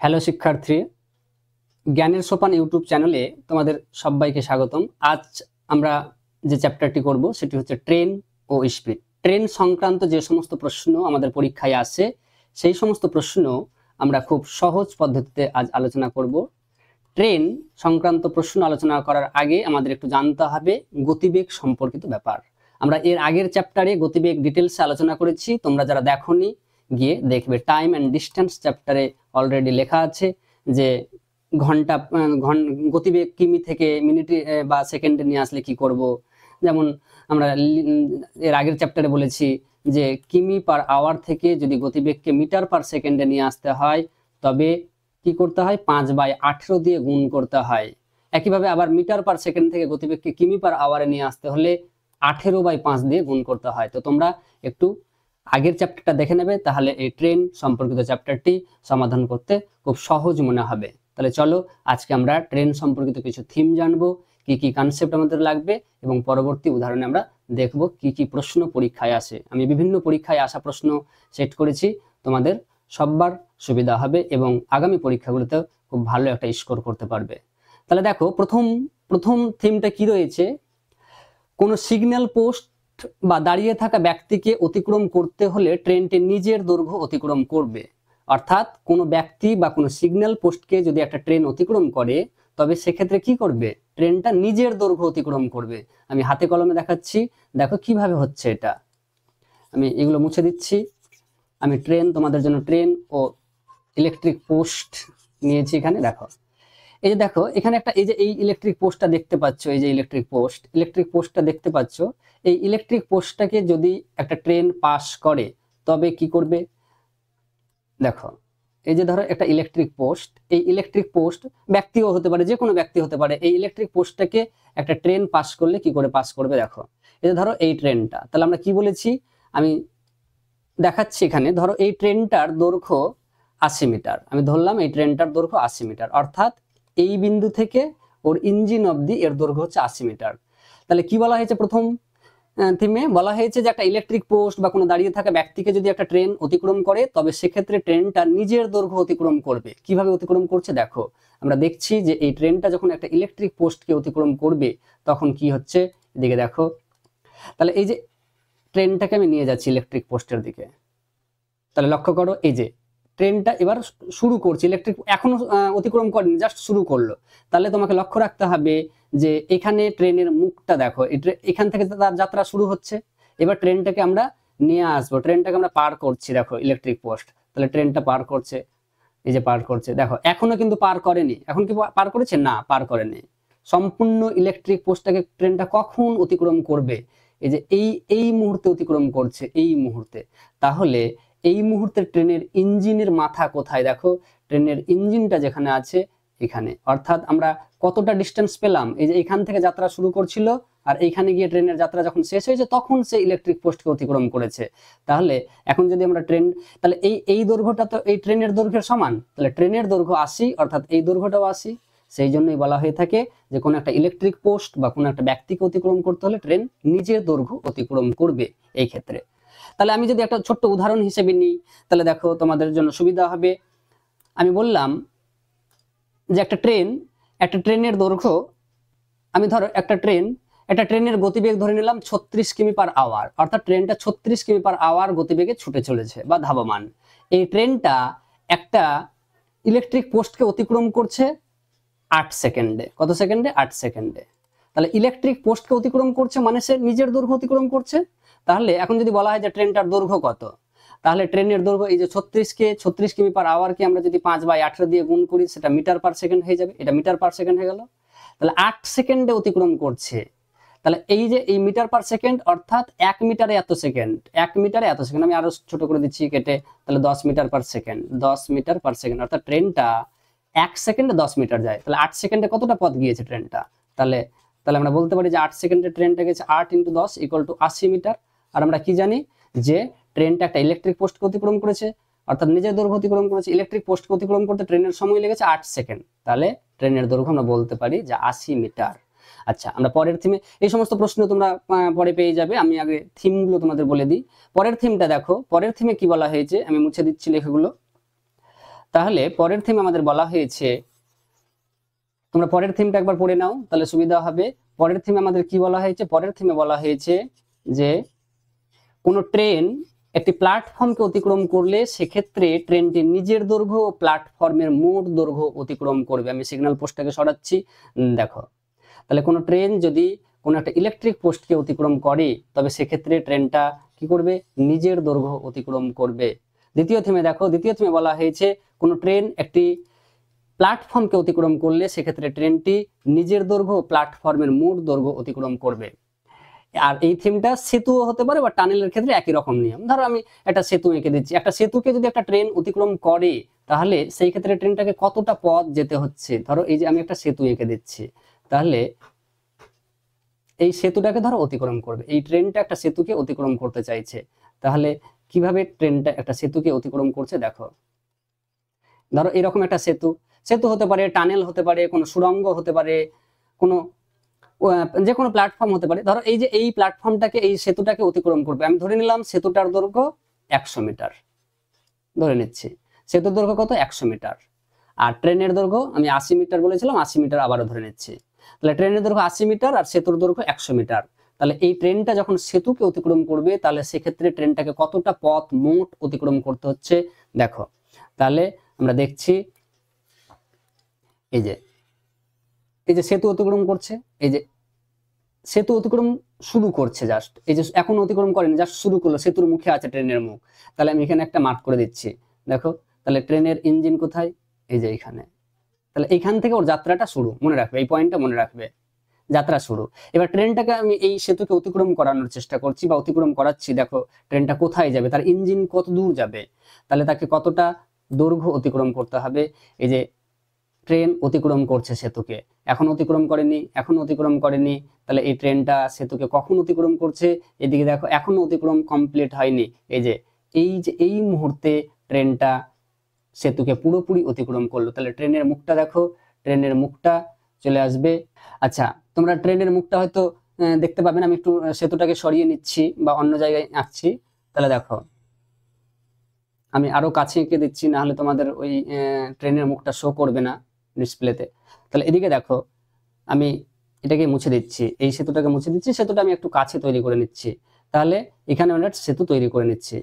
Hello শিক্ষার্থী, জ্ঞানের সোপান ইউটিউব চ্যানেলে তোমাদের সবাইকে স্বাগতম। আজ আমরা যে চ্যাপ্টারটি করব সেটি হচ্ছে ট্রেন ও স্পিড। ট্রেন সংক্রান্ত যে সমস্ত প্রশ্ন আমাদের পরীক্ষায় আসে সেই সমস্ত প্রশ্ন আমরা খুব সহজ পদ্ধতিতে আজ আলোচনা করব। ট্রেন সংক্রান্ত প্রশ্ন আলোচনা করার আগে আমাদের একটু জানতে হবে গতিবেগ সম্পর্কিত ব্যাপার। আমরা এর আগের চ্যাপ্টারে গতিবেগ ডিটেলসে আলোচনা করেছি, তোমরা যারা দেখোনি গিয়ে দেখবে। টাইম অ্যান্ড ডিস্টেন্স চ্যাপ্টারে অলরেডি লেখা আছে যে গতিবেগ কিমি থেকে মিনিটে বা সেকেন্ডে নিয়ে আসলে কি করব। যেমন আমরা এর আগের চ্যাপ্টারে বলেছি যে কিমি পার আওয়ার থেকে যদি গতিবেগকে মিটার পার সেকেন্ডে নিয়ে আসতে হয় তবে কি করতে হয়, 5/18 দিয়ে গুণ করতে হয়। একইভাবে আবার মিটার পার সেকেন্ড থেকে গতিবেগকে কিমি পার আওয়ারে নিয়ে আসতে হলে 18/5 দিয়ে গুণ করতে হয়। তো তোমরা একটু আগের চ্যাপ্টারটা দেখে নেবে, তাহলে এই ট্রেন সম্পর্কিত চ্যাপ্টারটি সমাধান করতে খুব সহজ মনে হবে। তাহলে চলো আজকে আমরা ট্রেন সম্পর্কিত কিছু থিম জানবো, কি কি কনসেপ্ট আমাদের লাগবে, এবং পরবর্তী উদাহরণে আমরা দেখব কি কি প্রশ্ন পরীক্ষায় আসে। আমি বিভিন্ন পরীক্ষায় আসা প্রশ্ন সেট করেছি, তোমাদের সববার সুবিধা হবে এবং আগামী পরীক্ষাগুলোতে খুব ভালো একটা স্কোর করতে পারবে। তাহলে দেখো প্রথম থিমটা কি রয়েছে, কোনো সিগন্যাল পোস্ট বা দাঁড়িয়ে থাকা ব্যক্তিকে অতিক্রম করতে হলে ট্রেনটি নিজের দৈর্ঘ্য অতিক্রম করবে। অর্থাৎ কোনো ব্যক্তি বা কোনো সিগন্যাল পোস্টকে যদি একটা ট্রেন অতিক্রম করে তবে সেক্ষেত্রে কি করবে, ট্রেনটা নিজের দৈর্ঘ্য অতিক্রম করবে। আমি হাতে কলমে দেখাচ্ছি, দেখো কিভাবে হচ্ছে এটা। আমি এগুলো মুছে দিচ্ছি। আমি তোমাদের জন্য ট্রেন ও ইলেকট্রিক পোস্ট নিয়েছি এখানে। দেখো এই যে দেখো এখানে একটা এই যে এই ইলেকট্রিক পোস্টটা দেখতে পাচ্ছ, এই যে ইলেকট্রিক পোস্টটা দেখতে পাচ্ছ। এই ইলেকট্রিক পোস্টটাকে যদি একটা ট্রেন পাস করে তবে কি করবে, দেখো এই যে ধরো একটা ইলেকট্রিক পোস্ট, এই ইলেকট্রিক পোস্ট ব্যক্তিও হতে পারে, যে কোনো ব্যক্তি হতে পারে। এই ইলেকট্রিক পোস্টটাকে একটা ট্রেন পাস করলে কি করে পাস করবে, দেখো এই যে ধরো এই ট্রেনটা, তাহলে আমরা কি বলেছি আমি দেখাচ্ছি এখানে। ধরো এই ট্রেনটার দৈর্ঘ্য 80 মিটার, আমি ধরলাম এই ট্রেনটার দৈর্ঘ্য 80 মিটার, অর্থাৎ এই বিন্দু থেকে ওর ইঞ্জিন অবধি এর দৈর্ঘ্য হচ্ছে 80 মিটার। তাহলে কি বলা হয়েছে, প্রথম থিমে বলা হয়েছে যে একটা ইলেকট্রিক পোস্ট বা কোনো দাঁড়িয়ে থাকা ব্যক্তিকে যদি একটা ট্রেন অতিক্রম করে তবে সেক্ষেত্রে ট্রেনটা নিজের দৈর্ঘ্য অতিক্রম করবে। কিভাবে অতিক্রম করছে দেখো, আমরা দেখছি যে এই ট্রেনটা যখন একটা ইলেকট্রিক পোস্টকে অতিক্রম করবে তখন কি হচ্ছে, এদিকে দেখো। তাহলে এই যে ট্রেনটাকে আমি নিয়ে যাচ্ছি ইলেকট্রিক পোস্টের দিকে, তাহলে লক্ষ্য করো এই যে ট্রেনটা এবার শুরু করছে, ইলেকট্রিক এখনো অতিক্রম করেনি, জাস্ট শুরু করলো। তাহলে তোমাকে লক্ষ্য রাখতে হবে যে এখানে ট্রেনের মুখটা দেখো, এখান থেকে তার যাত্রা শুরু হচ্ছে। এবার ট্রেনটাকে আমরা নিয়ে আসবো, ট্রেনটাকে আমরা পার করছি, দেখো ইলেকট্রিক পোস্ট। তাহলে ট্রেনটা পার করছে, এই যে পার করছে, দেখো এখনো কিন্তু পার করেনি। এখন কি পার করেছে, না পার করেনি। সম্পূর্ণ ইলেকট্রিক পোস্টটাকে ট্রেনটা কখন অতিক্রম করবে, এই যে এই মুহূর্তে অতিক্রম করছে, এই মুহূর্তে। তাহলে এই মুহূর্তে ট্রেনের ইঞ্জিনের মাথা কোথায়, দেখো ট্রেনের ইঞ্জিনটা যেখানে আছে এখানে। অর্থাৎ আমরা কতটা ডিস্টেন্স পেলাম, এই যে এখান থেকে যাত্রা শুরু করছিল আর এইখানে গিয়ে ট্রেনের যাত্রা যখন শেষ হয়েছে তখন সে ইলেকট্রিক পোস্টকে অতিক্রম করেছে। তাহলে এখন যদি আমরা তাহলে এই দৈর্ঘ্যটা তো এই ট্রেনের দৈর্ঘ্যের সমান, তাহলে ট্রেনের দৈর্ঘ্য 80, অর্থাৎ এই দৈর্ঘ্যটাও 80। সেই জন্যই বলা হয়ে থাকে যে কোনো একটা ইলেকট্রিক পোস্ট বা কোনো একটা ব্যক্তিকে অতিক্রম করতে হলে ট্রেন নিজের দৈর্ঘ্য অতিক্রম করবে এই ক্ষেত্রে। তাহলে আমি যদি একটা ছোট্ট উদাহরণ হিসেবে নিই তাহলে দেখো তোমাদের জন্য সুবিধা হবে। আমি বললাম যে একটা ট্রেনের দৈর্ঘ্য, আমি ধরো একটা ট্রেনের গতিবেগ ধরে নিলাম 36 কিমি পার আওয়ার, অর্থাৎ ট্রেনটা 36 কিমি পার আওয়ার গতিবেগে ছুটে চলেছে বা ধাবমান। এই ট্রেনটা একটা ইলেকট্রিক পোস্টকে অতিক্রম করছে 8 সেকেন্ডে। কত সেকেন্ডে, 8 সেকেন্ডে। তাহলে ইলেকট্রিক পোস্টকে অতিক্রম করছে মানে সে নিজের দৈর্ঘ্য অতিক্রম করছে। তাহলে এখন যদি বলা হয় যে ট্রেনটার দৈর্ঘ্য কত, তাহলে ট্রেনের দৈর্ঘ্য এই যে 36 কিমি পার আওয়ারকে আমরা যদি 5/18 দিয়ে গুণ করি সেটা মিটার পার সেকেন্ড হয়ে যাবে, এটা মিটার পার সেকেন্ড হয়ে গেল। তাহলে 8 সেকেন্ডে অতিক্রম করছে। তাহলে এই যে এই মিটার পার সেকেন্ড, অর্থাৎ 1 মিটারে এত সেকেন্ড, 1 মিটারে এত সেকেন্ড। আমি আরো ছোট করে দিচ্ছি কেটে, তাহলে 10 metre per second, 10 metre per second, অর্থাৎ ট্রেনটা 1 সেকেন্ডে 10 মিটার যায়। তাহলে 8 সেকেন্ডে কতটা পথ গিয়েছে ট্রেনটা, তাহলে আমরা বলতে পারি যে 8 সেকেন্ডে ট্রেনটা গেছে 8 × 10 = 80 মিটার। আর আমরা কি জানি যে ট্রেনটা একটা ইলেকট্রিক পোস্টকে অতিক্রম করেছে, অর্থাৎ নিজের দৈর্ঘ্য অতিক্রম করেছে। ইলেকট্রিক পোস্টকে অতিক্রম করতে ট্রেনের সময় লেগেছে 8 সেকেন্ড, তাহলে ট্রেনের দৈর্ঘ্য আমরা বলতে পারি যে 80 মিটার। আচ্ছা, আমরা পরের থিমে, এই সমস্ত প্রশ্ন তোমরা পরে পেয়ে যাবে, আমি আগে থিমগুলো তোমাদের বলে দিই। পরের থিমটা দেখো, পরের থিমে কি বলা হয়েছে, আমি মুছে দিচ্ছি লেখাগুলো। তাহলে পরের থিম আমাদের বলা হয়েছে, তোমরা পরের থিমটা একবার পড়ে নাও তাহলে সুবিধা হবে। পরের থিমে আমাদের কি বলা হয়েছে? পরের থিমে বলা হয়েছে যে কোনো ট্রেন একটি প্ল্যাটফর্মকে অতিক্রম করলে সেক্ষেত্রে ট্রেনটি নিজের দৈর্ঘ্য ও প্ল্যাটফর্মের মোট দৈর্ঘ্য অতিক্রম করবে। আমি সিগন্যাল পোস্টটাকে সরাচ্ছি, দেখো। তাহলে কোনো ট্রেন যদি কোনো একটা ইলেকট্রিক পোস্টকে অতিক্রম করে তবে সেক্ষেত্রে ট্রেনটা কি করবে? নিজের দৈর্ঘ্য অতিক্রম করবে। দ্বিতীয় থিমে দেখো, দ্বিতীয় থিমে বলা হয়েছে কোনো ট্রেন একটি প্ল্যাটফর্মকে অতিক্রম করলে সেক্ষেত্রে ট্রেনটি নিজের দৈর্ঘ্য প্ল্যাটফর্মের মোট দৈর্ঘ্য অতিক্রম করবে। আর এই থিমটা সেতু হতে পারে বা টানেলের ক্ষেত্রে একই রকম নিয়ম। ধরো আমি একটা সেতু এঁকে দিচ্ছি, একটা সেতুকে যদি একটা ট্রেন অতিক্রম করে তাহলে সেই ক্ষেত্রে ট্রেনটাকে কতটা পথ যেতে হচ্ছে। ধরো এই যে আমি একটা সেতু এঁকে দিচ্ছি, তাহলে এই সেতুটাকে ধরো অতিক্রম করবে, এই ট্রেনটা একটা সেতুকে অতিক্রম করতে চাইছে, তাহলে কিভাবে ট্রেনটা একটা সেতুকে অতিক্রম করছে দেখো। ধরো এরকম একটা সেতু, সেতু হতে পারে, টানেল হতে পারে, কোনো সুড়ঙ্গ হতে পারে, কোনো যে কোনো প্ল্যাটফর্ম হতে পারে। ধরো এই যে এই প্ল্যাটফর্মটাকে, এই সেতুটাকে অতিক্রম করবে, আমি ধরে নিলাম সেতুটার দৈর্ঘ্য 100 মিটার, ধরে নিচ্ছি সেতুর দৈর্ঘ্য কত? 100 মিটার। আর ট্রেনের দৈর্ঘ্য আমি 80 মিটার বলেছিলাম, 80 মিটার আবারও ধরে নিচ্ছি। তাহলে ট্রেনের দৈর্ঘ্য 80 মিটার আর সেতুর দৈর্ঘ্য 100 মিটার। তাহলে এই ট্রেনটা যখন সেতুকে অতিক্রম করবে তাহলে সেক্ষেত্রে ট্রেনটাকে কতটা পথ মোট অতিক্রম করতে হচ্ছে দেখো। তাহলে আমরা দেখছি এই যে সেতু অতিক্রম করছে, এই যে সেতু অতিক্রম শুরু করছে, জাস্ট এই যে এখন অতিক্রম করেনি, জাস্ট শুরু করলো, সেতুর মুখে আছে ট্রেনের মুখ। তাহলে আমি এখানে একটা মার্ক করে দিচ্ছি, দেখো। তাহলে ট্রেনের ইঞ্জিন কোথায়? এই যে এইখানে। তাহলে এইখান থেকে ওর যাত্রাটা শুরু, মনে রাখবে এই পয়েন্টটা, মনে রাখবে যাত্রা শুরু। এবার ট্রেনটাকে আমি এই সেতুকে অতিক্রম করানোর চেষ্টা করছি বা অতিক্রম করাচ্ছি, দেখো ট্রেনটা কোথায় যাবে, তার ইঞ্জিন কত দূর যাবে, তাহলে তাকে কতটা দৈর্ঘ্য অতিক্রম করতে হবে। এই যে ট্রেন অতিক্রম করছে সেতুকে, এখন অতিক্রম করেনি, এখন অতিক্রম করেনি, তাহলে এই ট্রেনটা সেতুকে কখন অতিক্রম করছে? এদিকে দেখো এখনো অতিক্রম কমপ্লিট হয়নি, এই যে এই মুহূর্তে ট্রেনটা সেতুকে পুরোপুরি অতিক্রম করলো। তাহলে ট্রেনের মুখটা দেখো, ট্রেনের মুখটা চলে আসবে। আচ্ছা, তোমরা ট্রেনের মুখটা হয়তো দেখতে পাবে না, আমি একটু সেতুটাকে সরিয়ে নিচ্ছি বা অন্য জায়গায় আঁকছি। তাহলে দেখো আমি আরো কাছে এঁকে দিচ্ছি, না হলে তোমাদের ওই ট্রেনের মুখটা শো করবে না ডিসপ্লেতে। তাহলে এদিকে দেখো আমি এটাকে মুছে দিচ্ছি, এই সেতুটাকে মুছে দিচ্ছি, সেতুটা আমি একটু কাছে তৈরি করে নিচ্ছি। তাহলে এখানে আমরা সেতু তৈরি করে নিচ্ছি,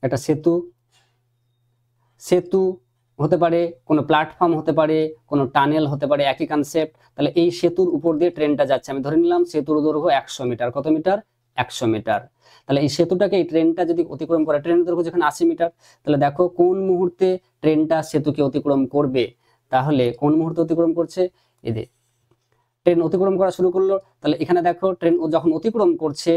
একটা সেতু। সেতু হতে পারে, কোনো প্ল্যাটফর্ম হতে পারে, কোনো টানেল হতে পারে, একই কনসেপ্ট। তাহলে এই সেতুর উপর দিয়ে ট্রেনটা যাচ্ছে, আমি ধরে নিলাম সেতুর দৈর্ঘ্য 100 মিটার। কত মিটার? 100 মিটার। তাহলে এই সেতুটাকে, এই ট্রেনটা যদি অতিক্রম করে, ট্রেনের দৈর্ঘ্য যেখানে 80 মিটার, তাহলে দেখো কোন মুহূর্তে ট্রেনটা সেতুকে অতিক্রম করবে। তাহলে কোন মুহূর্তে অতিক্রম করছে? এই যে ট্রেন অতিক্রম করা শুরু করলো, তাহলে এখানে দেখো ট্রেন যখন অতিক্রম করছে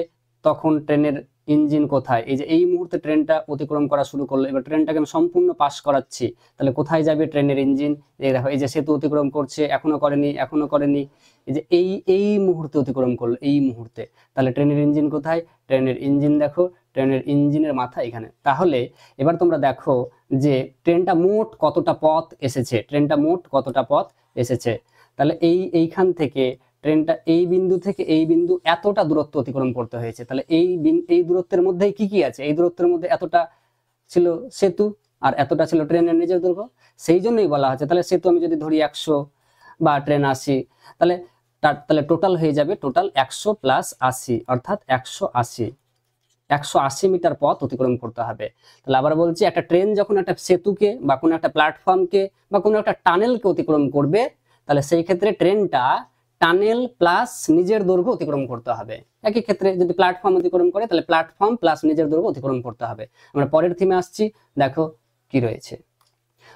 তখন ট্রেনের ইঞ্জিন কোথায়? এই যে এই মুহূর্তে ট্রেনটা অতিক্রম করা শুরু করলো। এবার ট্রেনটাকে আমি সম্পূর্ণ পাস করাচ্ছি, তাহলে কোথায় যাবে ট্রেনের ইঞ্জিন? এই দেখো এই যে সেতু অতিক্রম করছে, এখনো করেনি, এখনো করেনি, এই যে এই মুহূর্তে অতিক্রম করলো, এই মুহূর্তে। তাহলে ট্রেনের ইঞ্জিন কোথায়? ট্রেনের ইঞ্জিন দেখো, ট্রেনের ইঞ্জিনের মাথা এখানে। তাহলে এবার তোমরা দেখো যে ট্রেনটা মোট কতটা পথ এসেছে, ট্রেনটা মোট কতটা পথ এসেছে। তাহলে এইখান থেকে ট্রেনটা এই বিন্দু থেকে এই বিন্দু এতটা দূরত্ব অতিক্রম করতে হয়েছে। তাহলে এই দূরত্বের মধ্যে কি কি আছে? এই দূরত্বের মধ্যে এতটা ছিল সেতু আর এতটা ছিল ট্রেনের নিজের দৈর্ঘ্য, সেই জন্যই বলা হচ্ছে। তাহলে সেতু আমি যদি ধরি 100 বা ট্রেন 80, তাহলে টোটাল হয়ে যাবে, টোটাল 100 প্লাস 80 অর্থাৎ 180 মিটার পথ অতিক্রম করতে হবে। তাহলে আবার বলছি, একটা ট্রেন যখন একটা সেতুকে বা কোনো একটা প্ল্যাটফর্মকে বা কোনো একটা টানেলকে অতিক্রম করবে, তাহলে সেই ক্ষেত্রে ট্রেনটা টানেল প্লাস নিজের দৈর্ঘ্য অতিক্রম করতে হবে। একই ক্ষেত্রে যদি প্ল্যাটফর্ম অতিক্রম করে তাহলে প্ল্যাটফর্ম প্লাস নিজের দৈর্ঘ্য অতিক্রম করতে হবে। আমরা পরের থিমে আসছি, দেখো কি রয়েছে।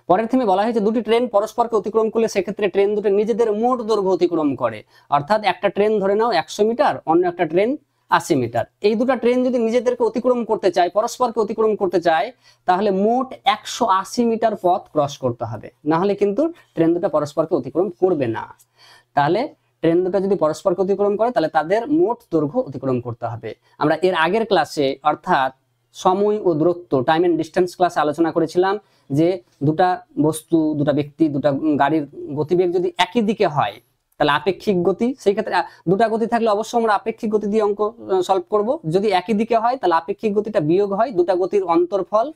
পরের থিমে বলা হয়েছে দুটি ট্রেন পরস্পরকে অতিক্রম করলে সেক্ষেত্রে ট্রেন দুটো নিজেদের মোট দৈর্ঘ্য অতিক্রম করে। অর্থাৎ একটা ট্রেন ধরে নাও 100 মিটার, অন্য একটা ট্রেন 80 মিটার। এই দুটো ট্রেন যদি নিজেদেরকে অতিক্রম করতে চায়, পরস্পরকে অতিক্রম করতে চায়, তাহলে মোট 180 মিটার পথ ক্রস করতে হবে, না হলে কিন্তু ট্রেন দুটো পরস্পরকে অতিক্রম করবে না। তাহলে ট্রেন দুটো যদি পরস্পরকে অতিক্রম করে তাহলে তাদের মোট দৈর্ঘ্য অতিক্রম করতে হবে। আমরা এর আগের ক্লাসে অর্থাৎ সময় ও দূরত্ব, টাইম এন্ড ডিস্টেন্স ক্লাসে আলোচনা করেছিলাম যে দুটা বস্তু, দুটা ব্যক্তি, দুটা গাড়ির গতিবেগ যদি একই দিকে হয় তাহলে আপেক্ষিক গতি, সেই ক্ষেত্রে দুটা গতি থাকলে অবশ্যই আমরা আপেক্ষিক গতি দিয়ে অঙ্ক সলভ করব। যদি একই দিকে হয় তাহলে আপেক্ষিক গতিটা বিয়োগ হয় দুটা গতির অন্তরফল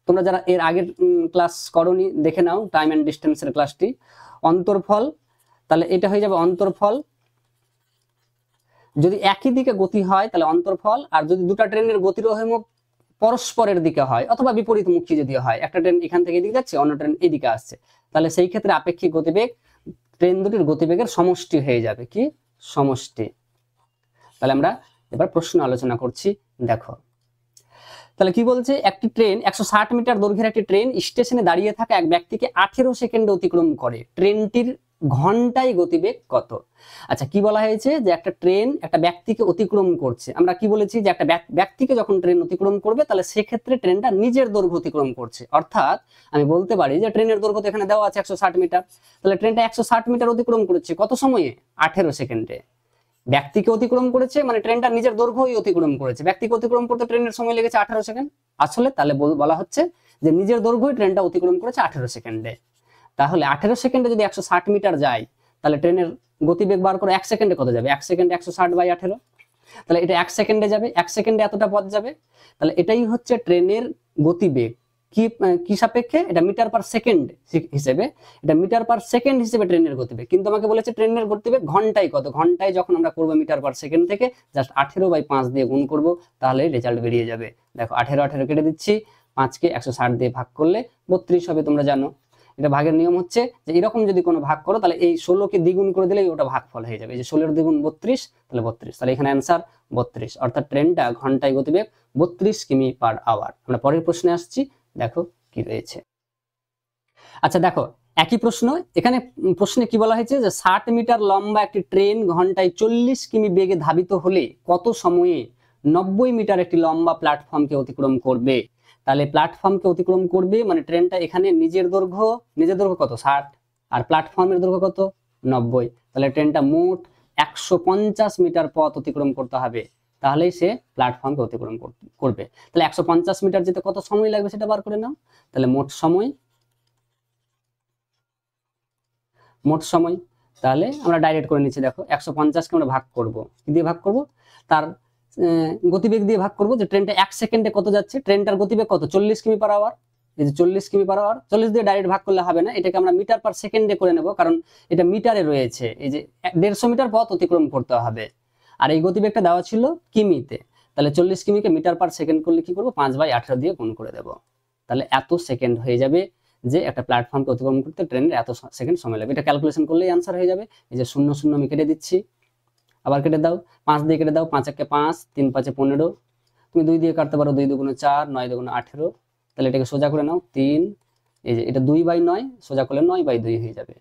তোমরা যারা এর আগের ক্লাস করোনি দেখে নাও, টাইম অ্যান্ড ডিস্টেন্সের ক্লাসটি। অন্তরফল, তাহলে এটা হয়ে যাবে অন্তরফল। যদি একই দিকে গতি হয় তাহলে অন্তরফল, আর যদি দুটো ট্রেনের গতিরোধমুখ পরস্পরের দিকে হয় অথবা বিপরীতমুখী যদি হয়, একটা ট্রেন এখান থেকে এদিকে যাচ্ছে, অন্য ট্রেন এদিকে আসছে, তাহলে সেই ক্ষেত্রে আপেক্ষিক গতিবেগ ট্রেন দুটির গতিবেগের সমষ্টি হয়ে যাবে। কি সমষ্টি? তাহলে আমরা এবার প্রশ্ন আলোচনা করছি, দেখো। তাহলে কি বলছে, একটি ট্রেন 160 মিটার দৈর্ঘ্যের একটি ট্রেন স্টেশনে দাঁড়িয়ে থাকা এক ব্যক্তিকে 18 সেকেন্ডে অতিক্রম করে, ট্রেনটির ঘন্টায় গতিবেগ কত? আচ্ছা, কি বলা হয়েছে যে একটা ট্রেন একটা ব্যক্তিকে অতিক্রম করছে। আমরা কি বলেছি যে একটা ব্যক্তিকে যখন ট্রেন অতিক্রম করবে তাহলে সেক্ষেত্রে ট্রেনটা নিজের দৈর্ঘ্য অতিক্রম করছে। অর্থাৎ আমি বলতে পারি যে ট্রেনের দৈর্ঘ্য তো এখানে দেওয়া আছে 160 মিটার, তাহলে ট্রেনটা 160 মিটার অতিক্রম করেছে কত সময়ে? 18 সেকেন্ডে। ব্যক্তিকে অতিক্রম করেছে মানে ট্রেনটা নিজের দৈর্ঘ্যই অতিক্রম করেছে। ব্যক্তিকে অতিক্রম করতে ট্রেনের সময় লেগেছে 18 সেকেন্ড। আসলে তাহলে বলা হচ্ছে যে নিজের দৈর্ঘ্যই ট্রেনটা অতিক্রম করেছে 18 সেকেন্ডে। তাহলে 18 সেকেন্ডে যদি 160 মিটার যায় তাহলে ট্রেনের গতিবেগ বার করে 1 সেকেন্ডে কত যাবে? 1 সেকেন্ডে 160/18, তাহলে এটা 1 সেকেন্ডে যাবে, 1 সেকেন্ডে এতটা পথ যাবে। তাহলে এটাই হচ্ছে ট্রেনের গতিবেগ। কি সাপেক্ষে? এটা মিটার পার সেকেন্ড হিসেবে, এটা মিটার পার সেকেন্ড হিসেবে ট্রেনের গতিবেগ। কিন্তু আমাকে বলেছে ট্রেনের গতিবেগ ঘন্টায় কত। ঘন্টায় যখন আমরা করবো মিটার পার সেকেন্ড থেকে জাস্ট 18/5 দিয়ে গুণ করব, তাহলে রেজাল্ট বেরিয়ে যাবে। দেখো 18 কেটে দিচ্ছি, 5কে 160 দিয়ে ভাগ করলে 32 হবে। তোমরা জানো এটা ভাগের নিয়ম হচ্ছে যে এরকম যদি কোনো ভাগ করো তাহলে এই 16কে দ্বিগুণ করে দিলেই ওটা ভাগফল হয়ে যাবে। এই যে 16 দ্বিগুণ 32, তাহলে 32। তাহলে এখানে অ্যান্সার 32, অর্থাৎ ট্রেনটা ঘন্টায় গতিবেগ 32 কিমি পার আওয়ার। আমরা পরের প্রশ্নে আসছি, দেখো কি রয়েছে। আচ্ছা দেখো, একই প্রশ্ন এখানে। প্রশ্নে কি বলা হয়েছে যে 60 মিটার লম্বা একটি ট্রেন ঘন্টায় 40 কিমি বেগে ধাবিত হলে কত সময়ে 90 মিটার একটি লম্বা প্ল্যাটফর্মকে অতিক্রম করবে? তাহলে প্ল্যাটফর্মকে অতিক্রম করবে মানে ট্রেনটা এখানে নিজের দৈর্ঘ্য কত? 60, আর প্ল্যাটফর্মের দৈর্ঘ্য কত? 90। তাহলে ট্রেনটা মোট 150 মিটার পথ অতিক্রম করতে হবে, তাহলেই সে প্ল্যাটফর্মকে অতিক্রম করবে। তাহলে 150 মিটার যেতে কত সময় লাগবে সেটা বার করে নাও। তাহলে মোট সময় তাহলে আমরা ডাইরেক্ট করে নিচ্ছি। দেখো 150কে আমরা ভাগ করব, কি দিয়ে ভাগ করব? তার গতিবেগ দিয়ে ভাগ করব। যে ট্রেনটা 1 সেকেন্ডে কত যাচ্ছে, ট্রেনটার গতিবেগ কত? 40 কিমি পার আওয়ার। এই যে 40 কিমি পার আওয়ার, 40 দিয়ে ডাইরেক্ট ভাগ করলে হবে না, এটাকে আমরা মিটার পার সেকেন্ডে করে নেব, কারণ এটা মিটারে রয়েছে। এই যে 150 মিটার পথ অতিক্রম করতে হবে, আর এই গতিবেগটা দেওয়া ছিল কিমিতে। তাহলে 40 কিমিকে মিটার পার সেকেন্ড করলে কি করব? 5/18 দিয়ে গুণ করে দেব। তাহলে এত সেকেন্ড হয়ে যাবে যে একটা প্ল্যাটফর্মকে অতিক্রম করতে ট্রেনের এত সেকেন্ড সময় লাগবে। এটা ক্যালকুলেশন করলেই আনসার হয়ে যাবে। এই যে 0 আমি কেটে দিচ্ছি, আবার কেটে দাও, 5 দিয়ে কেটে দাও, 5 × 5 3 × 5 = 15। তুমি 2 দিয়ে কাটতে পারো, 2 × 2 = 4, 9 × 2 = 18। তাহলে এটাকে সোজা করে নাও, 3, এই যে এটা 2/9, সোজা করলে 9/2 হয়ে যাবে।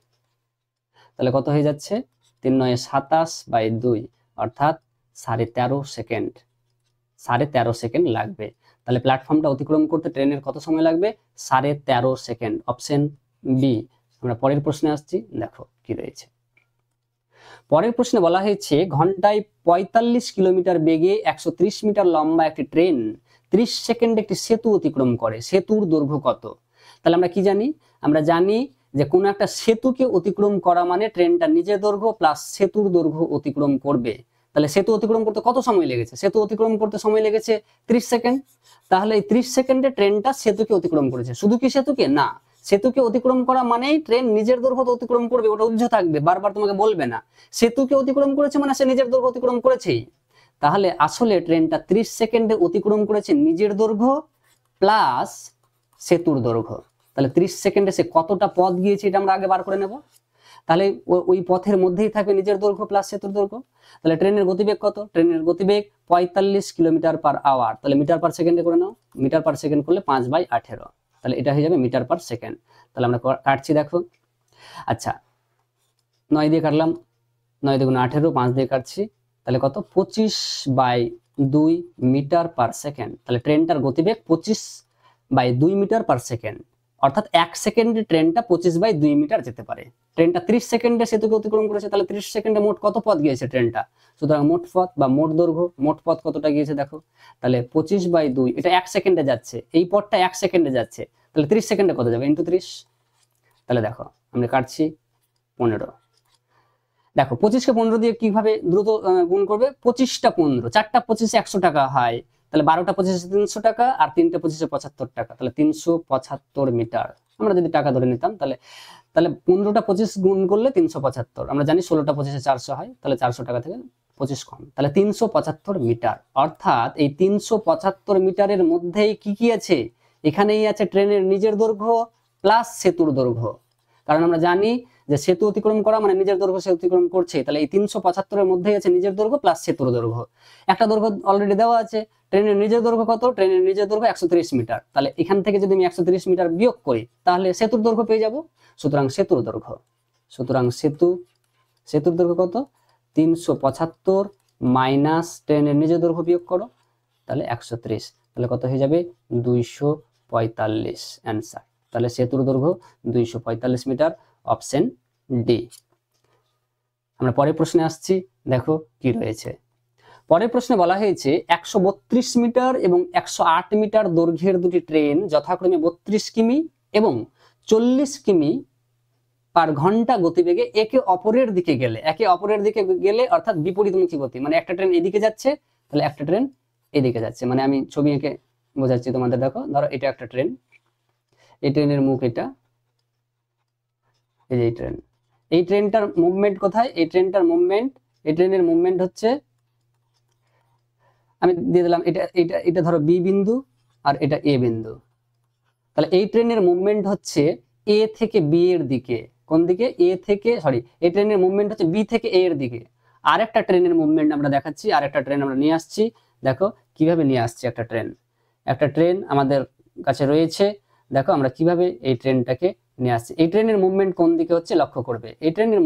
তাহলে কত হয়ে যাচ্ছে? 3 × 9 = 27/2, অর্থাৎ 13.5 সেকেন্ড। 13.5 সেকেন্ড লাগবে। তাহলে প্ল্যাটফর্মটা অতিক্রম করতে ট্রেনের কত সময় লাগবে? 13.5 সেকেন্ড, অপশন বি। আমরা পরের প্রশ্নে আসছি, দেখো কি রয়েছে। পরের প্রশ্নে বলা হয়েছে ঘন্টায় 45 কিলোমিটার বেগে 130 মিটার লম্বা একটি ট্রেন 30 সেকেন্ডে একটি সেতু অতিক্রম করে, সেতুর দৈর্ঘ্য কত? তাহলে আমরা কি জানি? আমরা জানি যে কোনো একটা সেতুকে অতিক্রম করা মানে ট্রেনটা নিজের দৈর্ঘ্য প্লাস সেতুর দৈর্ঘ্য অতিক্রম করবে। তাহলে সেতু অতিক্রম করতে কত সময় লেগেছে? সেতু অতিক্রম করতে সময় লেগেছে 30 সেকেন্ড। তাহলে এই 30 সেকেন্ডে ট্রেনটা সেতুকে অতিক্রম করেছে। শুধু কি সেতুকে? না, সেতুকে অতিক্রম করা মানেই ট্রেন নিজের দৈর্ঘ্য অতিক্রম করবে, ওটা উজ্জ্ব থাকবে, বারবার তোমাকে বলবে না। সেতুকে অতিক্রম করেছে মানে সে নিজের দৈর্ঘ্য অতিক্রম করেছেই। তাহলে আসলে ট্রেনটা 30 সেকেন্ডে অতিক্রম করেছে নিজের দৈর্ঘ্য প্লাস সেতুর দৈর্ঘ্য। তাহলে 30 সেকেন্ডে সে কতটা পথ গিয়েছে এটা আমরা আগে বার করে নেব। তাহলে ওই পথের মধ্যেই থাকবে নিজের দৈর্ঘ্য প্লাস সেতুর দৈর্ঘ্য। তাহলে ট্রেনের গতিবেগ কত? ট্রেনের গতিবেগ 45 কিলোমিটার পার আওয়ার। তাহলে মিটার পার সেকেন্ডে করে নাও, মিটার পার সেকেন্ড করলে 5/18, তাহলে এটা হয়ে যাবে মিটার পার সেকেন্ড। তাহলে আমরা কাটছি, দেখো। আচ্ছা, 9 দিয়ে কাটলাম, 9 × 2 = 18, 5 দিয়ে কাটছি, তাহলে কত? 25/2 মিটার পার সেকেন্ড। তাহলে ট্রেনটার গতিবেগ 25/2 মিটার পার সেকেন্ড, অর্থাৎ 1 সেকেন্ডে ট্রেনটা 25/2 মিটার যেতে পারে। ট্রেনটা 30 সেকেন্ডে সেতুকে অতিক্রম করেছে, তাহলে 30 সেকেন্ডে মোট কত পথ গিয়েছে ট্রেনটা? সুতরাং মোট পথ বা মোট দৈর্ঘ্য, মোট পথ কতটা গিয়েছে দেখো। তাহলে 25/2, এটা 1 সেকেন্ডে যাচ্ছে, এই পথটা 1 সেকেন্ডে যাচ্ছে, তাহলে 30 সেকেন্ডে কত যাবে? × 30। তাহলে দেখো আমরা কাটছি 15। দেখো 25কে 15 দিয়ে কিভাবে দ্রুত গুণ করবে? 25টা 15, 4টা 25 100 টাকা হয়, তাহলে 12টা 25 300 টাকা আর 3টে 25 75 টাকা, তাহলে 375 মিটার আমরা যদি টাকা ধরে নিতাম, তাহলে 15টা 25 গুণ করলে 375, আমরা জানি 16টা 25 400 হয়, তাহলে 400 টাকা থেকে 25 কম, তাহলে 375 মিটার। অর্থাৎ এই 375 মিটারের মধ্যেই কি কি আছে, এখানেই আছে ট্রেনের নিজের দৈর্ঘ্য প্লাস সেতুর দৈর্ঘ্য, কারণ আমরা জানি যে সেতু অতিক্রম করা মানে নিজের দৈর্ঘ্য সে অতিক্রম করছে, তাহলে এই 375 এর মধ্যেই আছে নিজের দৈর্ঘ্য প্লাস সেতুর দৈর্ঘ্য। একটা দৈর্ঘ্য অলরেডি দেওয়া আছে, ট্রেনের নিজের দৈর্ঘ্য কত, ট্রেনের নিজের দৈর্ঘ্য 130 মিটার, তাহলে এখান থেকে যদি আমি 130 মিটার বিয়োগ করি তাহলে সেতুর দৈর্ঘ্য পেয়ে যাব। সুতরাং সেতুর দৈর্ঘ্য, সেতুর দৈর্ঘ্য কত, 375 মাইনাস ট্রেনের নিজের দৈর্ঘ্য বিয়োগ করো, তাহলে 130, তাহলে কত হয়ে যাবে 245 অ্যান্সার। তাহলে সেতুর দৈর্ঘ্য 245 মিটার, অপশন ডি। আমরা পরের প্রশ্নে আসছি, দেখো কি রয়েছে। পরের প্রশ্নে বলা হয়েছে 132 মিটার এবং 108 মিটার দৈর্ঘ্যের দুটি ট্রেন যথাক্রমে 32 কিমি এবং 40 কিমি পার ঘন্টা গতিবেগে একে অপরের দিকে গেলে, অর্থাৎ বিপরীতমুখী গতি, মানে একটা ট্রেন এদিকে যাচ্ছে, তাহলে একটা ট্রেন এদিকে যাচ্ছে, মানে আমি ছবি এঁকে বোঝাচ্ছি তোমাদের। দেখো, ধরো এটা একটা ট্রেন, এই ট্রেনের মুখ এটা, এই যে এই ট্রেনটার মুভমেন্ট কোথায়, এই ট্রেনের মুভমেন্ট হচ্ছে, আমি দিয়ে দিলাম এটা ধরো বি বিন্দু আর এটা এ বিন্দু, তাহলে এই ট্রেনের মুভমেন্ট হচ্ছে এ থেকে বি এর দিকে, কোন দিকে, এই ট্রেনের মুভমেন্ট হচ্ছে বি থেকে এ এর দিকে। আরেকটা ট্রেনের মুভমেন্ট আমরা দেখাচ্ছি, আরেকটা ট্রেন আমরা নিয়ে আসছি, দেখো কিভাবে নিয়ে আসছি। একটা ট্রেন আমাদের কাছে রয়েছে, দেখো আমরা কিভাবে এই ট্রেনটাকে নিয়ে আসছি। এই ট্রেনের মুভমেন্ট কোন দিকে হচ্ছে লক্ষ্য করবে, এই ট্রেনের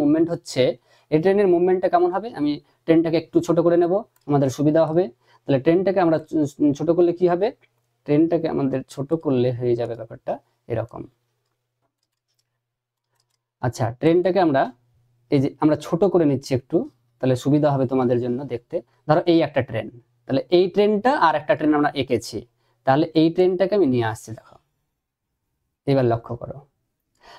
মুভমেন্টটা কেমন হবে, আমি ট্রেনটাকে একটু ছোট করে নেব, আমাদের সুবিধা হবে। তাহলে ট্রেনটাকে আমরা ছোট করলে কি হবে, ট্রেনটাকে আমাদের ছোট করলে হয়ে যাবে ব্যাপারটা এরকম। আচ্ছা, ট্রেনটাকে আমরা আমরা ছোট করে নিচ্ছি একটু, তাহলে সুবিধা হবে তোমাদের জন্য দেখতে। ধরো এই একটা ট্রেন, তাহলে এই ট্রেনটা আর একটা ট্রেন আমরা এঁকেছি, তাহলে এই ট্রেনটাকে আমি নিয়ে আসছি, দেখো এবার লক্ষ্য করো।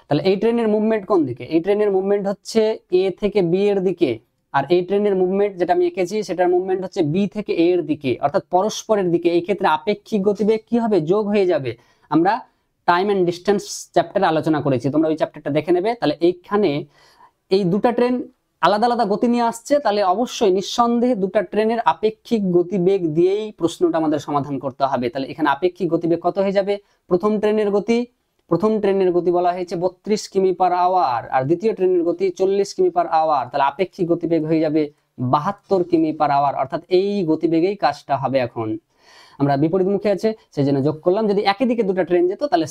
তাহলে এই ট্রেনের মুভমেন্ট কোন দিকে, এই ট্রেনের মুভমেন্ট হচ্ছে এ থেকে বি এর দিকে, আর এই ট্রেনের মুভমেন্ট যেটা আমি এঁকেছি সেটার মুভমেন্ট হচ্ছে বি থেকে এ এর দিকে, অর্থাৎ পরস্পরের দিকে। এই ক্ষেত্রে আপেক্ষিক গতিবেগ কি হবে, যোগ হয়ে যাবে। আমরা টাইম এন্ড ডিস্টেন্স চ্যাপ্টারে আলোচনা করেছি, তোমরা ওই চ্যাপ্টারটা দেখে নেবে। তাহলে এইখানে এই দুটা ট্রেন আলাদা আলাদা গতি নিয়ে আসছে, তাহলে অবশ্যই নিঃসন্দেহে দুটা ট্রেনের আপেক্ষিক গতিবেগ দিয়েই প্রশ্নটা আমাদের সমাধান করতে হবে। তাহলে এখানে আপেক্ষিক গতিবেগ কত হয়ে যাবে, প্রথম ট্রেনের গতি বলা হয়েছে 32 কিমি পার আওয়ার, আর দ্বিতীয় ট্রেনের গতি 40 কিমি পার আওয়ার, তাহলে আপেক্ষিক গতিবেগ হয়ে যাবে 72 কিমি পার আওয়ার, অর্থাৎ এই গতিবেগেই কাজটা হবে। এখন আমরা বিপরীত মুখে আছে সেই জন্য যোগ করলাম, যদি একই দিকে দুটো ট্রেন যেত তাহলে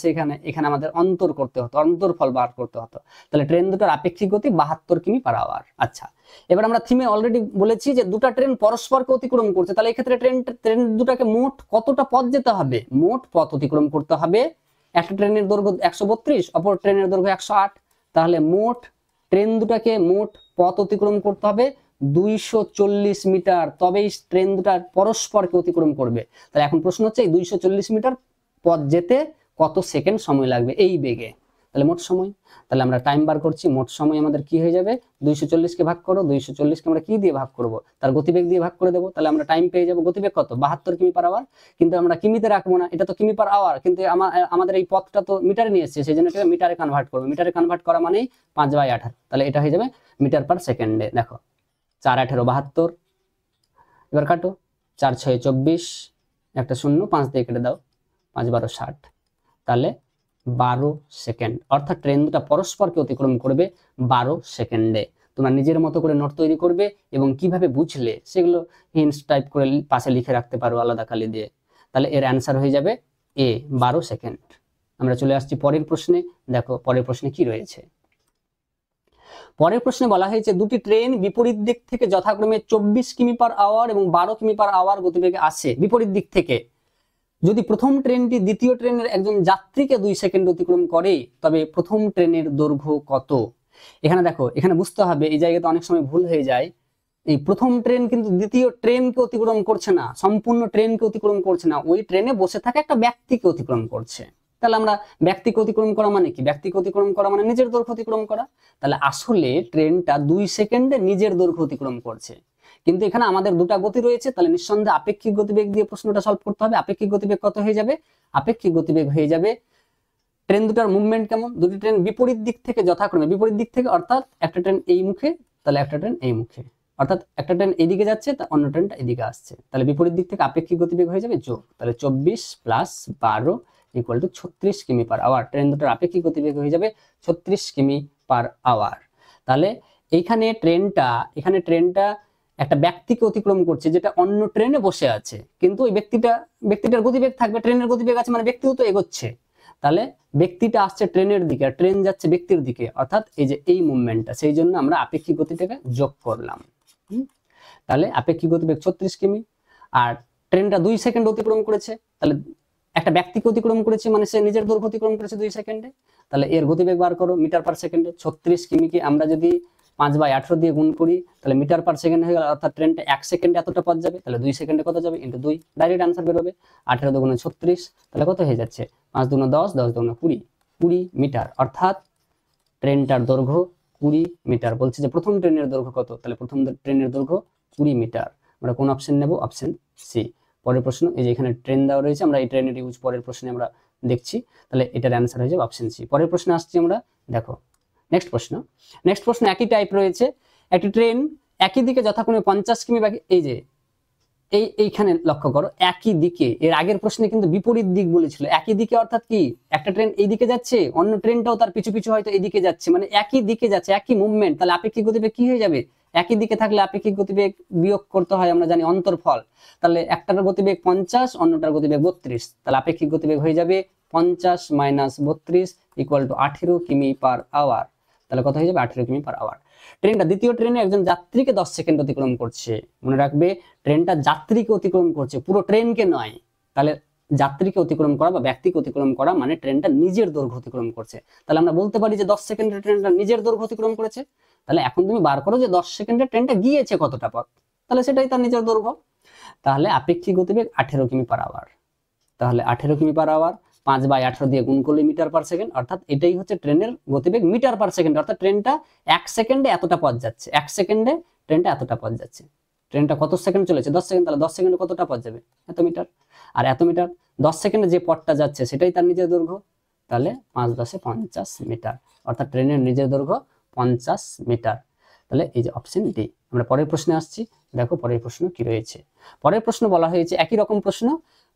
এখানে আমাদের অন্তরফল বার করতে হতো। তাহলে ট্রেন দুটোর আপেক্ষিক গতি 72 কিমি পার আওয়ার। আচ্ছা, এবার আমরা থিমে অলরেডি বলেছি যে দুটো ট্রেন পরস্পরকে অতিক্রম করছে, তাহলে এই ক্ষেত্রে ট্রেন দুটাকে মোট কতটা পথ যেতে হবে, মোট পথ অতিক্রম করতে হবে। একটা ট্রেনের দৈর্ঘ্য 132, অপর ট্রেনের দৈর্ঘ্য 108, তাহলে মোট ট্রেন দুটাকে মোট পথ অতিক্রম করতে হবে 240 মিটার, তবেই ট্রেন দুটার পরস্পরকে অতিক্রম করবে। তাহলে এখন প্রশ্ন হচ্ছে এই 240 মিটার পথ যেতে কত সেকেন্ড সময় লাগবে এই বেগে, তাহলে মোট সময়। তাহলে আমরা টাইম বার করছি, মোট সময় আমাদের কি হয়ে যাবে, 240 কে ভাগ করো, 240 কে আমরা কি দিয়ে ভাগ করব, তার গতিবেগ দিয়ে ভাগ করে দেবো, তাহলে আমরা টাইম পেয়ে যাবো। গতিবেগ কত, 72 কিমি পার আওয়ার, কিন্তু আমরা কিমিতে রাখবো না, এটা তো কিমি পার আওয়ার, কিন্তু আমাদের এই পথটা তো মিটারে নিয়ে এসেছে, সেই জন্য এটা মিটারে কনভার্ট করবো। মিটারে কনভার্ট করা মানেই 5/18, তাহলে এটা হয়ে যাবে মিটার পার সেকেন্ডে। দেখো 4×18 72, এবার কাটো, 4×6 24, একটা শূন্য, 5 দিয়ে কেটে দাও, 5×12 60, তাহলে 12 সেকেন্ড, অর্থাৎ ট্রেন দুটা পরস্পরকে অতিক্রম করবে 12 সেকেন্ডে। তোমরা নিজের মতো করে নোট তৈরি করবে এবং কিভাবে বুঝলে সেগুলো হিন্টস টাইপ করে পাশে লিখে রাখতে পারো আলাদা কালি দিয়ে। তাহলে এর অ্যান্সার হয়ে যাবে এ, 12 সেকেন্ড। আমরা চলে আসছি পরের প্রশ্নে, দেখো পরের প্রশ্নে কি রয়েছে। পরের প্রশ্নে বলা হয়েছে দুটি ট্রেন বিপরীত দিক থেকে যথাক্রমে 24 কিমি পার আওয়ার এবং 12 কিমি পার আওয়ার গতিবেগে আসে। বিপরীত দিক থেকে যদি প্রথম ট্রেনটি দ্বিতীয় ট্রেনের একজন যাত্রীকে 2 সেকেন্ড অতিক্রম করে, তবে প্রথম ট্রেনের দৈর্ঘ্য কত। এখানে দেখো, এখানে বুঝতে হবে, এই জায়গাতে অনেক সময় ভুল হয়ে যায়। এই প্রথম ট্রেন কিন্তু দ্বিতীয় ট্রেনকে অতিক্রম করছে না, সম্পূর্ণ ট্রেনকে অতিক্রম করছে না, ওই ট্রেনে বসে থাকা একটা ব্যক্তিকে অতিক্রম করছে। তাহলে আমরা ব্যক্তিকে অতিক্রম করা মানে কি, ব্যক্তিকে অতিক্রম করা মানে নিজের দৈর্ঘ্য অতিক্রম করা। তাহলে আসলে ট্রেনটা 2 সেকেন্ডে নিজের দৈর্ঘ্য অতিক্রম করছে, কিন্তু এখানে আমাদের দুটা গতি রয়েছে, তাহলে নিঃসন্দেহে আপেক্ষিক গতিবেগ দিয়ে প্রশ্নটা সলভ করতে হবে। আপেক্ষিক গতিবেগ কত হয়ে যাবে? আপেক্ষিক গতিবেগ হয়ে যাবে, ট্রেন দুটার মুভমেন্ট কেমন, দুটি ট্রেন বিপরীত দিক থেকে যথাক্রমে, বিপরীত দিক থেকে অর্থাৎ একটা ট্রেন এই মুখে, তাহলে একটা ট্রেন এই মুখে, অর্থাৎ একটা ট্রেন এইদিকে যাচ্ছে, অন্য ট্রেনটা এদিকে আসছে, তাহলে বিপরীত দিক থেকে আপেক্ষিক গতিবেগ হয়ে যাবে যোগ, তাহলে 24 প্লাস 12 ইকুয়াল টু 36 কিমি পার আওয়ার। ট্রেন দুটার আপেক্ষিক গতিবেগ হয়ে যাবে 36 কিমি পার আওয়ার। তাহলে এখানে ট্রেনটা একটা ব্যক্তিকে অতিক্রম করছে যেটা অন্য ট্রেনে বসে আছে, কিন্তু ওই ব্যক্তিটার গতিবেগ থাকবে, ট্রেনের গতিবেগ আছে মানে ব্যক্তিও তো এগোচ্ছে, তাহলে ব্যক্তিটা আসছে ট্রেনের দিকে আর ট্রেন যাচ্ছে ব্যক্তির দিকে, অর্থাৎ এই যে এই মুভমেন্টটা, সেই জন্য আমরা আপেক্ষিক গতিটাকে যোগ করলাম। তাহলে আপেক্ষিক গতিবেগ 36 কিমি, আর ট্রেনটা 2 সেকেন্ড অতিক্রম করেছে, তাহলে একটা ব্যক্তিকে অতিক্রম করেছে মানে সে নিজের দৈর্ঘ্য অতিক্রম করেছে 2 সেকেন্ডে, তাহলে এর গতিবেগ বার করো মিটার পার সেকেন্ডে। 36 কিমিকে আমরা যদি 5/18 দিয়ে গুণ করি তাহলে মিটার পার সেকেন্ড হয়ে গেল, অর্থাৎ ট্রেনটা 1 সেকেন্ডে এতটা পথ যাবে, তাহলে 2 সেকেন্ডে কত যাবে ইনটু 2, ডাইরেক্ট আনসার বের হবে। 18 দুগুণে 36, তাহলে কত হয়ে যাচ্ছে 5 দুগুণে 10, 10 দুগুণে 20 মিটার, অর্থাৎ ট্রেনটার দৈর্ঘ্য 20 মিটার। বলছে যে প্রথম ট্রেনের দৈর্ঘ্য কত, তাহলে প্রথম ট্রেনের দৈর্ঘ্য 20 মিটার। আমরা কোন অপশন নেব? Option C. পরের প্রশ্ন, এই যে এখানে ট্রেন দেওয়া রয়েছে, আমরা এই ট্রেনের ইউজ পরের প্রশ্নে আমরা দেখছি, তাহলে এটার অ্যান্সার হয়ে যাবে অপশন সি। পরের প্রশ্নে আসছি আমরা, দেখো নেক্সট প্রশ্ন একই টাইপ রয়েছে। একটি ট্রেন একই দিকে যথাক্রমে 50 কিমি বাকি, এই যে এইখানে লক্ষ্য করো, একই দিকে, এর আগের প্রশ্নে কিন্তু বিপরীত দিক বলেছিল, একই দিকে অর্থাৎ কি, একটা ট্রেন এই দিকে যাচ্ছে, অন্য ট্রেনটাও তার পিছু পিছু হয়তো এদিকে যাচ্ছে, মানে একই দিকে যাচ্ছে, একই মুভমেন্ট, তাহলে আপেক্ষিক গতিবেগ কি হয়ে যাবে? একই দিকে থাকলে আপেক্ষিক গতিবেগ বিয়োগ করতে হয়, আমরা জানি অন্তরফল, তাহলে একটার গতিবেগ 50, অন্যটার গতিবেগ 32, তাহলে আপেক্ষিক গতিবেগ হয়ে যাবে 50 মাইনাস 32 ইকুয়াল টু 18 কিমি পার আওয়ার। তাহলে কত হয়ে যাবে? 18 কিমি পার আওয়ার। ট্রেনটা দ্বিতীয় ট্রেনে একজন যাত্রীকে 10 সেকেন্ড অতিক্রম করছে, মনে রাখবে ট্রেনটা যাত্রীকে অতিক্রম করছে, পুরো ট্রেনকে নয়। তাহলে যাত্রীকে অতিক্রম করা বা ব্যক্তিকে অতিক্রম করা মানে ট্রেনটা নিজের দৈর্ঘ্য অতিক্রম করছে, তাহলে আমরা বলতে পারি যে 10 সেকেন্ডের ট্রেনটা নিজের দৈর্ঘ্য অতিক্রম করেছে। তাহলে এখন তুমি বার করো যে 10 সেকেন্ডে ট্রেনটা গিয়েছে কতটা পথ, তাহলে সেটাই তার নিজের দৈর্ঘ্য। তাহলে আপেক্ষিক গতিবেগ 18 কিমি পার আওয়ার, তাহলে 18 কিমি পার আওয়ার 5/18 দিয়ে গুণ করলে মিটার পার সেকেন্ড, অর্থাৎ এটাই হচ্ছে ট্রেনের গতিবেগ মিটার পার সেকেন্ড, অর্থাৎ ট্রেনটা 1 সেকেন্ডে এতটা পথ যাচ্ছে, 1 সেকেন্ডে ট্রেনটা এতটা পথ যাচ্ছে। ট্রেনটা কত সেকেন্ড চলেছে? 10 সেকেন্ড, তাহলে 10 সেকেন্ডে কতটা পথ যাবে? এত মিটার। আর এত মিটার 10 সেকেন্ডে যে পথটা যাচ্ছে সেটাই তার নিজের দৈর্ঘ্য, তাহলে 5 10 50 মিটার, অর্থাৎ ট্রেনের নিজের দৈর্ঘ্য 50 মিটার। তাহলে এই যে অপশন ডি। আমরা পরের প্রশ্নে আসছি, দেখো পরের প্রশ্ন কি রয়েছে। পরের প্রশ্ন বলা হয়েছে একই রকম প্রশ্ন।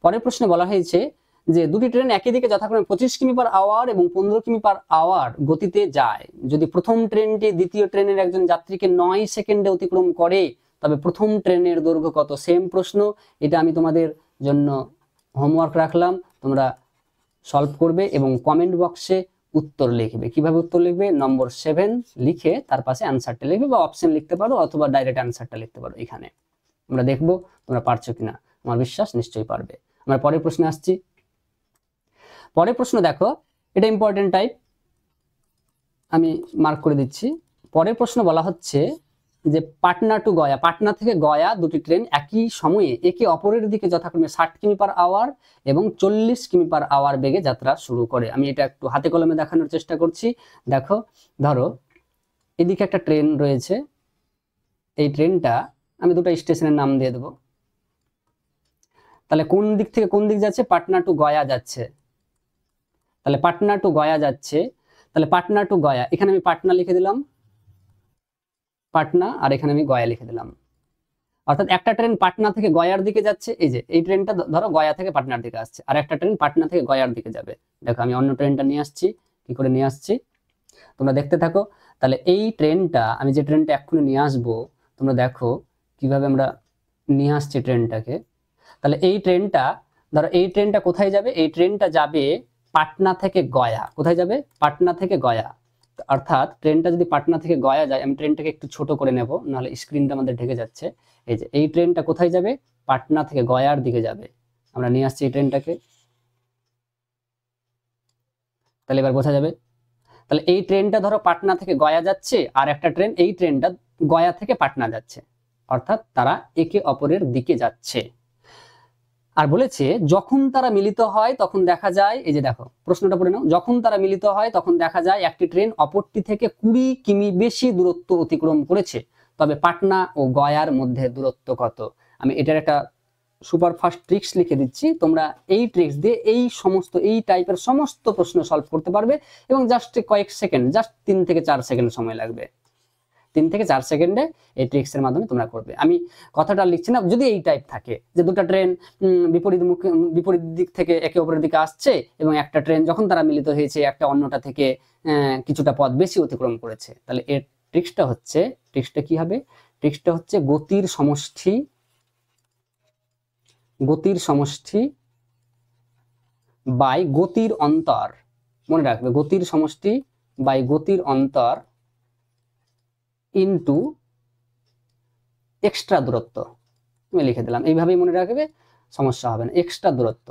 পরের প্রশ্নে বলা হয়েছে যে দুটি ট্রেন একই দিকে যথাক্রমে 25 কিমি পার আওয়ার এবং 15 কিমি পার আওয়ার গতিতে যায়। যদি প্রথম ট্রেনটি দ্বিতীয় ট্রেনের একজন যাত্রীকে 9 সেকেন্ডে অতিক্রম করে তবে প্রথম ট্রেনের দৈর্ঘ্য কত? সেম প্রশ্ন, এটা আমি তোমাদের জন্য হোমওয়ার্ক রাখলাম, তোমরা সলভ করবে এবং কমেন্ট বক্সে উত্তর লিখবে। কিভাবে উত্তর লিখবে? নম্বর 7 লিখে তার পাশে অ্যান্সারটা লিখবে, বা অপশন লিখতে পারো অথবা ডাইরেক্ট অ্যান্সারটা লিখতে পারো। এখানে আমরা দেখবো তোমরা পারছো কিনা, আমার বিশ্বাস নিশ্চয়ই পারবে। আমরা পরের প্রশ্নে আসছি। পরের প্রশ্ন দেখো, এটা ইম্পর্টেন্ট টাইপ, আমি মার্ক করে দিচ্ছি। পরের প্রশ্ন বলা হচ্ছে যে পাটনা টু গয়া, পাটনা থেকে গয়া দুটি ট্রেন একই সময়ে একে অপরের দিকে যথাক্রমে 60 কিমি পার আওয়ার এবং 40 কিমি পার আওয়ার বেগে যাত্রা শুরু করে। আমি এটা একটু হাতে কলমে দেখানোর চেষ্টা করছি। দেখো, ধরো এদিকে একটা ট্রেন রয়েছে, এই ট্রেনটা আমি দুটো স্টেশনের নাম দিয়ে দেবো। তাহলে কোন দিক থেকে কোন দিক যাচ্ছে? পাটনা টু গয়া যাচ্ছে, তাহলে পাটনা টু গয়া যাচ্ছে, তাহলে পাটনা টু গয়া, এখানে আমি পাটনা লিখে দিলাম, পাটনা, আর এখানে আমি গয়া লিখে দিলাম। অর্থাৎ একটা ট্রেন পাটনা থেকে গয়ার দিকে যাচ্ছে, এই যে এই ট্রেনটা ধরো গয়া থেকে পাটনার দিকে আসছে, আর একটা ট্রেন পাটনা থেকে গয়ার দিকে যাবে। দেখো আমি অন্য ট্রেনটা নিয়ে আসছি, কি করে নিয়ে আসছি তোমরা দেখতে থাকো। তাহলে এই ট্রেনটা, আমি যে ট্রেনটা এক্ষুনি নিয়ে আসবো, তোমরা দেখো কিভাবে আমরা নিয়ে আসছি ট্রেনটাকে। তাহলে এই ট্রেনটা, ধরো এই ট্রেনটা কোথায় যাবে? এই ট্রেনটা যাবে পাটনা থেকে গয়া। কোথায় যাবে? পাটনা থেকে গয়া। অর্থাৎ ট্রেনটা যদি পাটনা থেকে গয়া যায়, আমি ট্রেনটাকে একটু ছোট করে নেব, নাহলে স্ক্রিনটা আমাদের ঢেকে যাচ্ছে। এই যে এই ট্রেনটা কোথায় যাবে? পাটনা থেকে গয়ার দিকে যাবে। আমরা নিয়ে আসছি এই ট্রেনটাকে, তাহলে এবার বোঝা যাবে। তাহলে এই ট্রেনটা ধরো পাটনা থেকে গয়া যাচ্ছে, আর একটা ট্রেন, এই ট্রেনটা গয়া থেকে পাটনা যাচ্ছে, অর্থাৎ তারা একে অপরের দিকে যাচ্ছে। আর বলেছে যখন তারা মিলিত হয় তখন দেখা যায়, এই যে দেখো প্রশ্নটা পড়ে নাও, যখন তারা মিলিত হয় তখন দেখা যায় একটি ট্রেন অপরটি থেকে 20 কিমি বেশি দূরত্ব অতিক্রম করেছে, তবে পাটনা ও গয়ার মধ্যে দূরত্ব কত? আমি এটার একটা সুপার ফাস্ট ট্রিক্স লিখে দিচ্ছি, তোমরা এই ট্রিক্স দিয়ে এই টাইপের সমস্ত প্রশ্ন সলভ করতে পারবে এবং জাস্ট কয়েক সেকেন্ড, জাস্ট 3 থেকে 4 সেকেন্ড সময় লাগবে। 3 থেকে 4 সেকেন্ডে এই ট্রিক্সের মাধ্যমে তোমরা করবে। আমি কথাটা লিখছি না, যদি এই টাইপ থাকে যে দুটো ট্রেন বিপরীত দিক থেকে একে অপরের দিকে আসছে এবং একটা ট্রেন যখন তারা মিলিত হয়েছে একটা অন্যটা থেকে কিছুটা পথ বেশি অতিক্রম করেছে, তাহলে এর ট্রিক্সটা কি হবে? ট্রিক্সটা হচ্ছে গতির সমষ্টি বাই গতির অন্তর। মনে রাখবে, গতির সমষ্টি বাই গতির অন্তর ইনটু এক্সট্রা দূরত্ব। আমি লিখে দিলাম, এইভাবেই মনে রাখবে, সমস্যা হবে না। এক্সট্রা দূরত্ব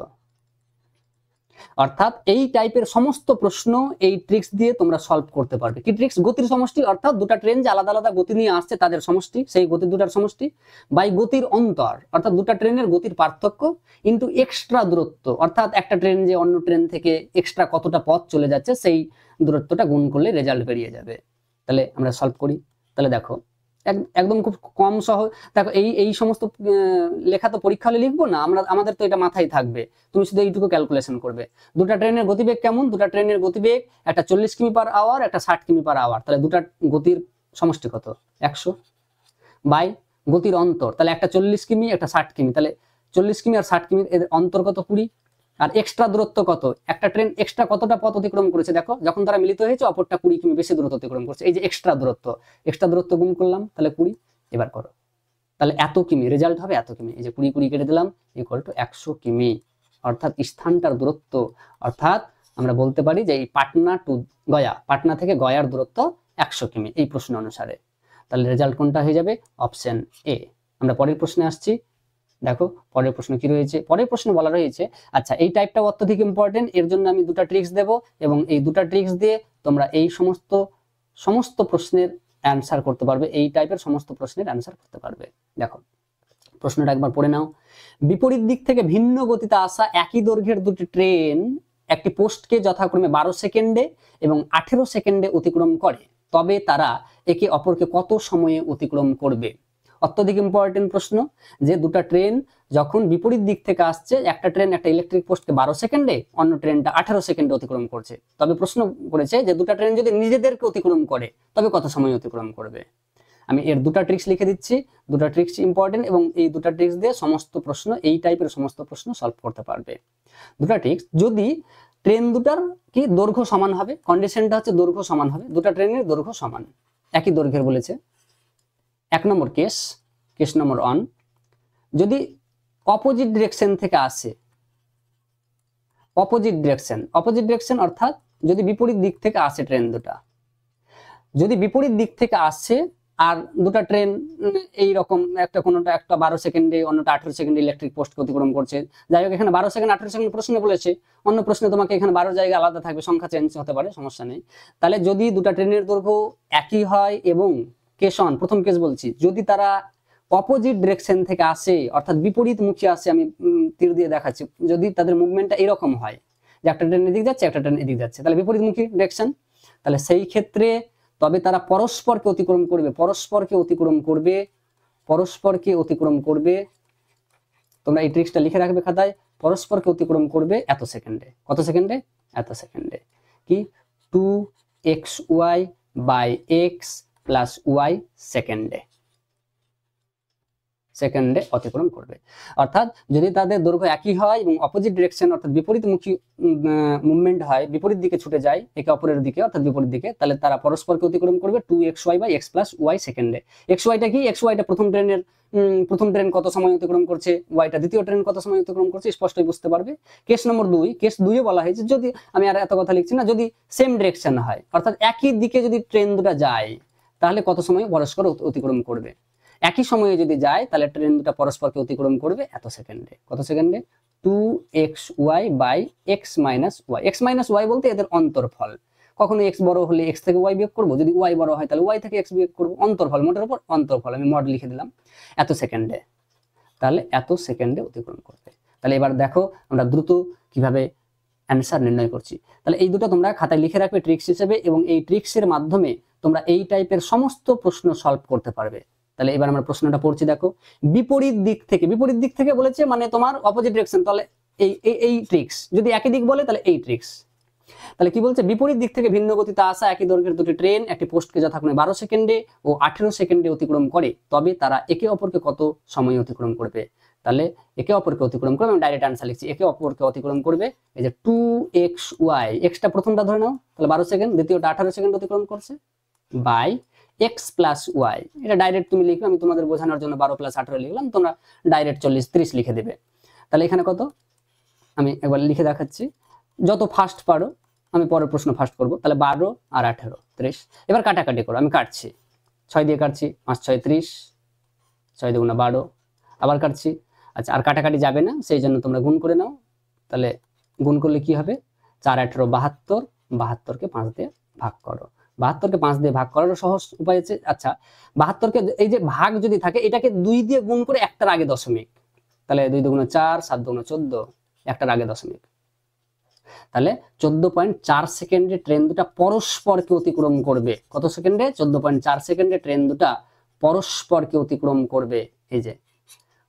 অর্থাৎ এই টাইপের সমস্ত প্রশ্ন এই ট্রিক্স দিয়ে তোমরা সলভ করতে পারবে। কি ট্রিক্স? গতির সমষ্টি অর্থাৎ দুটো ট্রেন যে আলাদা আলাদা গতি নিয়ে আসছে তাদের সমষ্টি, সেই গতি দুটার সমষ্টি, বাই গতির অন্তর অর্থাৎ দুটো ট্রেনের গতির পার্থক্য, ইনটু এক্সট্রা দূরত্ব অর্থাৎ একটা ট্রেন যে অন্য ট্রেন থেকে এক্সট্রা কতটা পথ চলে যাচ্ছে সেই দূরত্বটা গুণ করলে রেজাল্ট বেরিয়ে যাবে। তাহলে আমরা সলভ করি। তাহলে দেখো একদম খুব কম সহজ। দেখো এই সমস্ত লেখা তো পরীক্ষা হলে লিখবো না, আমাদের তো এটা মাথায় থাকবে। তুমি শুধু এইটুকু ক্যালকুলেশন করবে। দুটা ট্রেনের গতিবেগ কেমন? দুটা ট্রেনের গতিবেগ একটা 40 কিমি পার আওয়ার, একটা 60 কিমি পার আওয়ার। তাহলে দুটা গতির সমষ্টি কত? 100 বাই গতির অন্তর, তাহলে একটা 40 কিমি একটা 60 কিমি, তাহলে 40 কিমি আর 60 কিমির এদের অন্তর কত? 20। আর এক্সট্রা দূরত্ব কত? একটা ট্রেন এক্সট্রা কতটা পথ অতিক্রম করেছে দেখো, যখন তারা মিলিত হয়েছে অপরটা 20 কিমি বেশি দূরত্ব অতিক্রম করছে। এই যে এক্সট্রা দূরত্ব গুণ করলাম, তাহলে 20। এবার করো, তাহলে এত কিমি রেজাল্ট হবে, এত কিমি। এই যে 20 কেটে দিলাম, ইকুয়াল টু 100 কিমি অর্থাৎ স্থানটার দূরত্ব। অর্থাৎ আমরা বলতে পারি যে এই পাটনা থেকে গয়ার দূরত্ব 100 কিমি এই প্রশ্ন অনুসারে। তাহলে রেজাল্ট কোনটা হয়ে যাবে? Option A. আমরা পরের প্রশ্নে আসছি। দেখো পরের প্রশ্ন কি রয়েছে। পরের প্রশ্ন বলা রয়েছে, আচ্ছা এই টাইপটা অত্যধিক ইম্পর্টেন্ট, এর জন্য আমি দুটো ট্রিক্স দেব এবং এই দুটো ট্রিক্স দিয়ে তোমরা এই সমস্ত প্রশ্নের অ্যান্সার করতে পারবে, এই টাইপের সমস্ত প্রশ্নের অ্যান্সার করতে পারবে। দেখো প্রশ্নটা একবার পড়ে নাও। বিপরীত দিক থেকে ভিন্ন গতিতে আসা একই দৈর্ঘ্যের দুটি ট্রেন একটি পোস্টকে যথাক্রমে 12 সেকেন্ডে এবং 18 সেকেন্ডে অতিক্রম করে, তবে তারা একে অপরকে কত সময়ে অতিক্রম করবে? অত্যধিক ইম্পর্টেন্ট প্রশ্ন, যে দুটা ট্রেন যখন বিপরীত দিক থেকে আসছে, একটা ট্রেন একটা ইলেকট্রিক পোস্টকে 12 সেকেন্ডে, অন্য ট্রেনটা 18 সেকেন্ডে অতিক্রম করছে, তবে প্রশ্ন করেছে যে দুটা ট্রেন যদি নিজেদেরকে অতিক্রম করে তবে কত সময় অতিক্রম করবে। আমি এর দুটা ট্রিক্স লিখে দিচ্ছি, দুটা ট্রিক্স ইম্পর্টেন্ট এবং এই দুটা ট্রিক্স দিয়ে সমস্ত প্রশ্ন, এই টাইপের সমস্ত প্রশ্ন সলভ করতে পারবে। দুটা ট্রিক্স, যদি ট্রেন দুটার কি দৈর্ঘ্য সমান হবে, কন্ডিশনটা হচ্ছে দৈর্ঘ্য সমান হবে, দুটা ট্রেনের দৈর্ঘ্য সমান, একই দৈর্ঘ্যের বলেছে। 1 নম্বর কেস নম্বর 1, যদি অপোজিট ডিরেকশন থেকে আসে, অপোজিট ডিরেকশন অর্থাৎ যদি বিপরীত দিক থেকে আসে ট্রেন দুটা, যদি বিপরীত দিক থেকে আসে আর দুটা ট্রেন এইরকম একটা, কোনোটা একটা 12 সেকেন্ডে অন্যটা 18 সেকেন্ডে ইলেকট্রিক পোস্টকে অতিক্রম করছে, যাই হোক এখানে 12 সেকেন্ড 18 সেকেন্ড প্রশ্নে বলেছে, অন্য প্রশ্নে তোমাকে এখানে 12 জায়গায় আলাদা থাকবে, সংখ্যা চেঞ্জ হতে পারে, সমস্যা নেই। তাহলে যদি দুটা ট্রেনের দৈর্ঘ্য একই হয় এবং কেস 1, প্রথম কেস বলছি, যদি তারা অপোজিট ডিরেকশন থেকে আসে অর্থাৎ বিপরীত মুখী আসে, আমি তীর দিয়ে দেখাচ্ছি, যদি তাদের মুভমেন্টটা এরকম হয় যে একটা ট্রেন এদিক যাচ্ছে একটা ট্রেন এদিক যাচ্ছে, তাহলে বিপরীতমুখী ডিরেকশন, তাহলে সেই ক্ষেত্রে তবে তারা পরস্পরকে অতিক্রম করবে। তোমরা এই ট্রিক্সটা লিখে রাখবে খাতায়, পরস্পরকে অতিক্রম করবে এত সেকেন্ডে। কত সেকেন্ডে? এত সেকেন্ডে। কি? 2xy by x plus y সেকেন্ডে অতিক্রম করবে। অর্থাৎ যদি তাদের দৈর্ঘ্য একই হয় এবং অপোজিট ডিরেকশন অর্থাৎ বিপরীতমুখী মুভমেন্ট হয়, বিপরীত দিকে ছুটে যায় একে অপরের দিকে অর্থাৎ বিপরীত দিকে, তাহলে তারা পরস্পরকে অতিক্রম করবে 2xy by x plus y সেকেন্ডে। xyটা কি? xyটা প্রথম ট্রেন কত সময় অতিক্রম করছে, yটা দ্বিতীয় ট্রেন কত সময় অতিক্রম করছে, স্পষ্টই বুঝতে পারবে। কেস নম্বর 2, কেস 2-এ বলা হয়েছে, যদি আমি আর এত কথা লিখছি না, যদি সেম ডিরেকশন হয় অর্থাৎ একই দিকে যদি ট্রেন দুটো যায় তাহলে কত সময় পরস্পর অতিক্রম করবে। একই সময়ে যদি যায় তাহলে ট্রেন দুটো পরস্পরকে অতিক্রম করবে এত সেকেন্ডে। কত সেকেন্ডে? 2xy by x minus y। x minus y বলতে এদের অন্তরফল, কখনো x বড় হলে x থেকে y বিয়োগ করবো, যদি y বড় হয় তাহলে y থেকে x বিয়োগ করবো, অন্তরফল, মোটের উপর অন্তরফল, আমি মড লিখে দিলাম এত সেকেন্ডে। তাহলে এত সেকেন্ডে অতিক্রম করবে। তাহলে এবার দেখো আমরা দ্রুত কিভাবে অ্যান্সার নির্ণয় করছি। তাহলে এই দুটো তোমরা খাতায় লিখে রাখবে ট্রিক্স হিসেবে এবং এই ট্রিক্সের মাধ্যমে তোমরা এই টাইপের সমস্ত প্রশ্ন সলভ করতে পারবে। তাহলে এবার আমরা প্রশ্নটা পড়ছি, দেখো বিপরীত দিক থেকে বলেছে মানে তোমার অপোজিট ডিরেকশন, তাহলে এই ট্রিক্স, যদি একই দিক বলে তাহলে এই ট্রিক্স। তাহলে কি বলছে, বিপরীত দিক থেকে ভিন্ন গতিতে আসা একই দৈর্ঘ্যের দুটি ট্রেন একটি পোস্টকে যথাক্রমে 12 সেকেন্ডে ও 18 সেকেন্ডে অতিক্রম করে, তবে তারা একে অপরকে কত সময় অতিক্রম করবে। তাহলে একে অপরকে অতিক্রম করবে, আমি ডাইরেক্ট আনসার লিখছি, একে অপরকে অতিক্রম করবে এই যে 2xy, এক্সটা প্রথমটা ধরে নাও, তাহলে 12 সেকেন্ড, দ্বিতীয়টা 18 সেকেন্ড অতিক্রম করছে, বাই x প্লাস ওয়াই, এটা ডাইরেক্ট তুমি লিখবে, আমি তোমাদের বোঝানোর জন্য 12 প্লাস 18 লিখলাম, তোমরা ডাইরেক্ট 40 30 লিখে দেবে। তাহলে এখানে কত, আমি একবার লিখে দেখাচ্ছি, যত ফাস্ট পারো, আমি পরের প্রশ্ন ফাস্ট করব। তাহলে 12 আর 18 30, এবার কাটাকাটি করো, আমি কাটছি, 6 দিয়ে কাটছি, 5 6 30, 6 দুগুণা 12, আবার কাটছি। আচ্ছা, আর কাটাকাটি যাবে না, সেই জন্য তোমরা গুণ করে নাও। তাহলে গুণ করলে কি হবে, 4 18 72, 72কে 5 দিয়ে ভাগ করো, 72কে 5 দিয়ে ভাগ করার সহজ উপায় আছে। আচ্ছা, 72কে এই যে ভাগ যদি থাকে, এটাকে 2 দিয়ে গুণ করে একটার আগে দশমিক, তাহলে 2 দুগুণা 4, 7 দুগুণা 14, একটার আগে দশমিক, তাহলে 14.4 সেকেন্ডে ট্রেন দুটা পরস্পরকে অতিক্রম করবে। কত সেকেন্ডে, 14.4 সেকেন্ডে ট্রেন দুটা পরস্পরকে অতিক্রম করবে, এই যে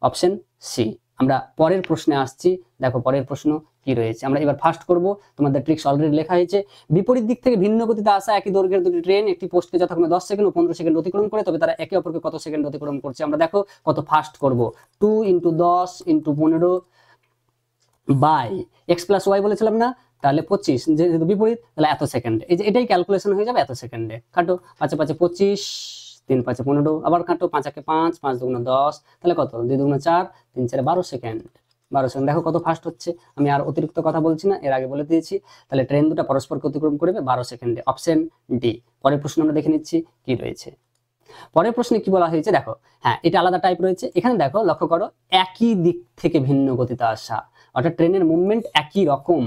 অপশন সি। আমরা পরের প্রশ্নে আসছি, দেখো পরের প্রশ্ন কি রয়েছে। আমরা এবার ফার্স্ট করব, তোমাদের ট্রিক্স অলরেডি লেখা হয়েছে। বিপরীত দিক থেকে ভিন্ন গতিতে আসা একই দৈর্ঘ্যের দুটি ট্রেন একটি পোস্টকে যথাক্রমে 10 সেকেন্ড ও 15 সেকেন্ড অতিক্রম করে, তবে তারা একে অপরকে কত সেকেন্ড অতিক্রম করছে। আমরা দেখো কত ফাস্ট করব, 2 × 10 × 15 বাই x প্লাস ওয়াই বলেছিলাম না, তাহলে 25, যেহেতু বিপরীত তাহলে এত সেকেন্ড, এই যে এটাই ক্যালকুলেশন হয়ে যাবে এত সেকেন্ডে। কাটো, 5 5 25, 3 5 15, আবার কাটো, 5 1 5, 5 2 10, তাহলে কত, 2 2 4, 3 4 12 সেকেন্ড, 12 সেকেন্ড। দেখো কত ফাস্ট হচ্ছে, আমি আর অতিরিক্ত কথা বলছি না, এর আগে বলে দিয়েছি। তাহলে ট্রেন দুটো পরস্পরকে অতিক্রম করবে 12 সেকেন্ডে, অপশন ডি। পরের প্রশ্ন আমরা দেখে নিচ্ছি কি রয়েছে। পরের প্রশ্নে কি বলা হয়েছে, দেখো হ্যাঁ এটা আলাদা টাইপ রয়েছে, এখানে দেখো লক্ষ্য করো, একই দিক থেকে ভিন্ন গতিতে আসা, অর্থাৎ ট্রেনের মুভমেন্ট একই রকম,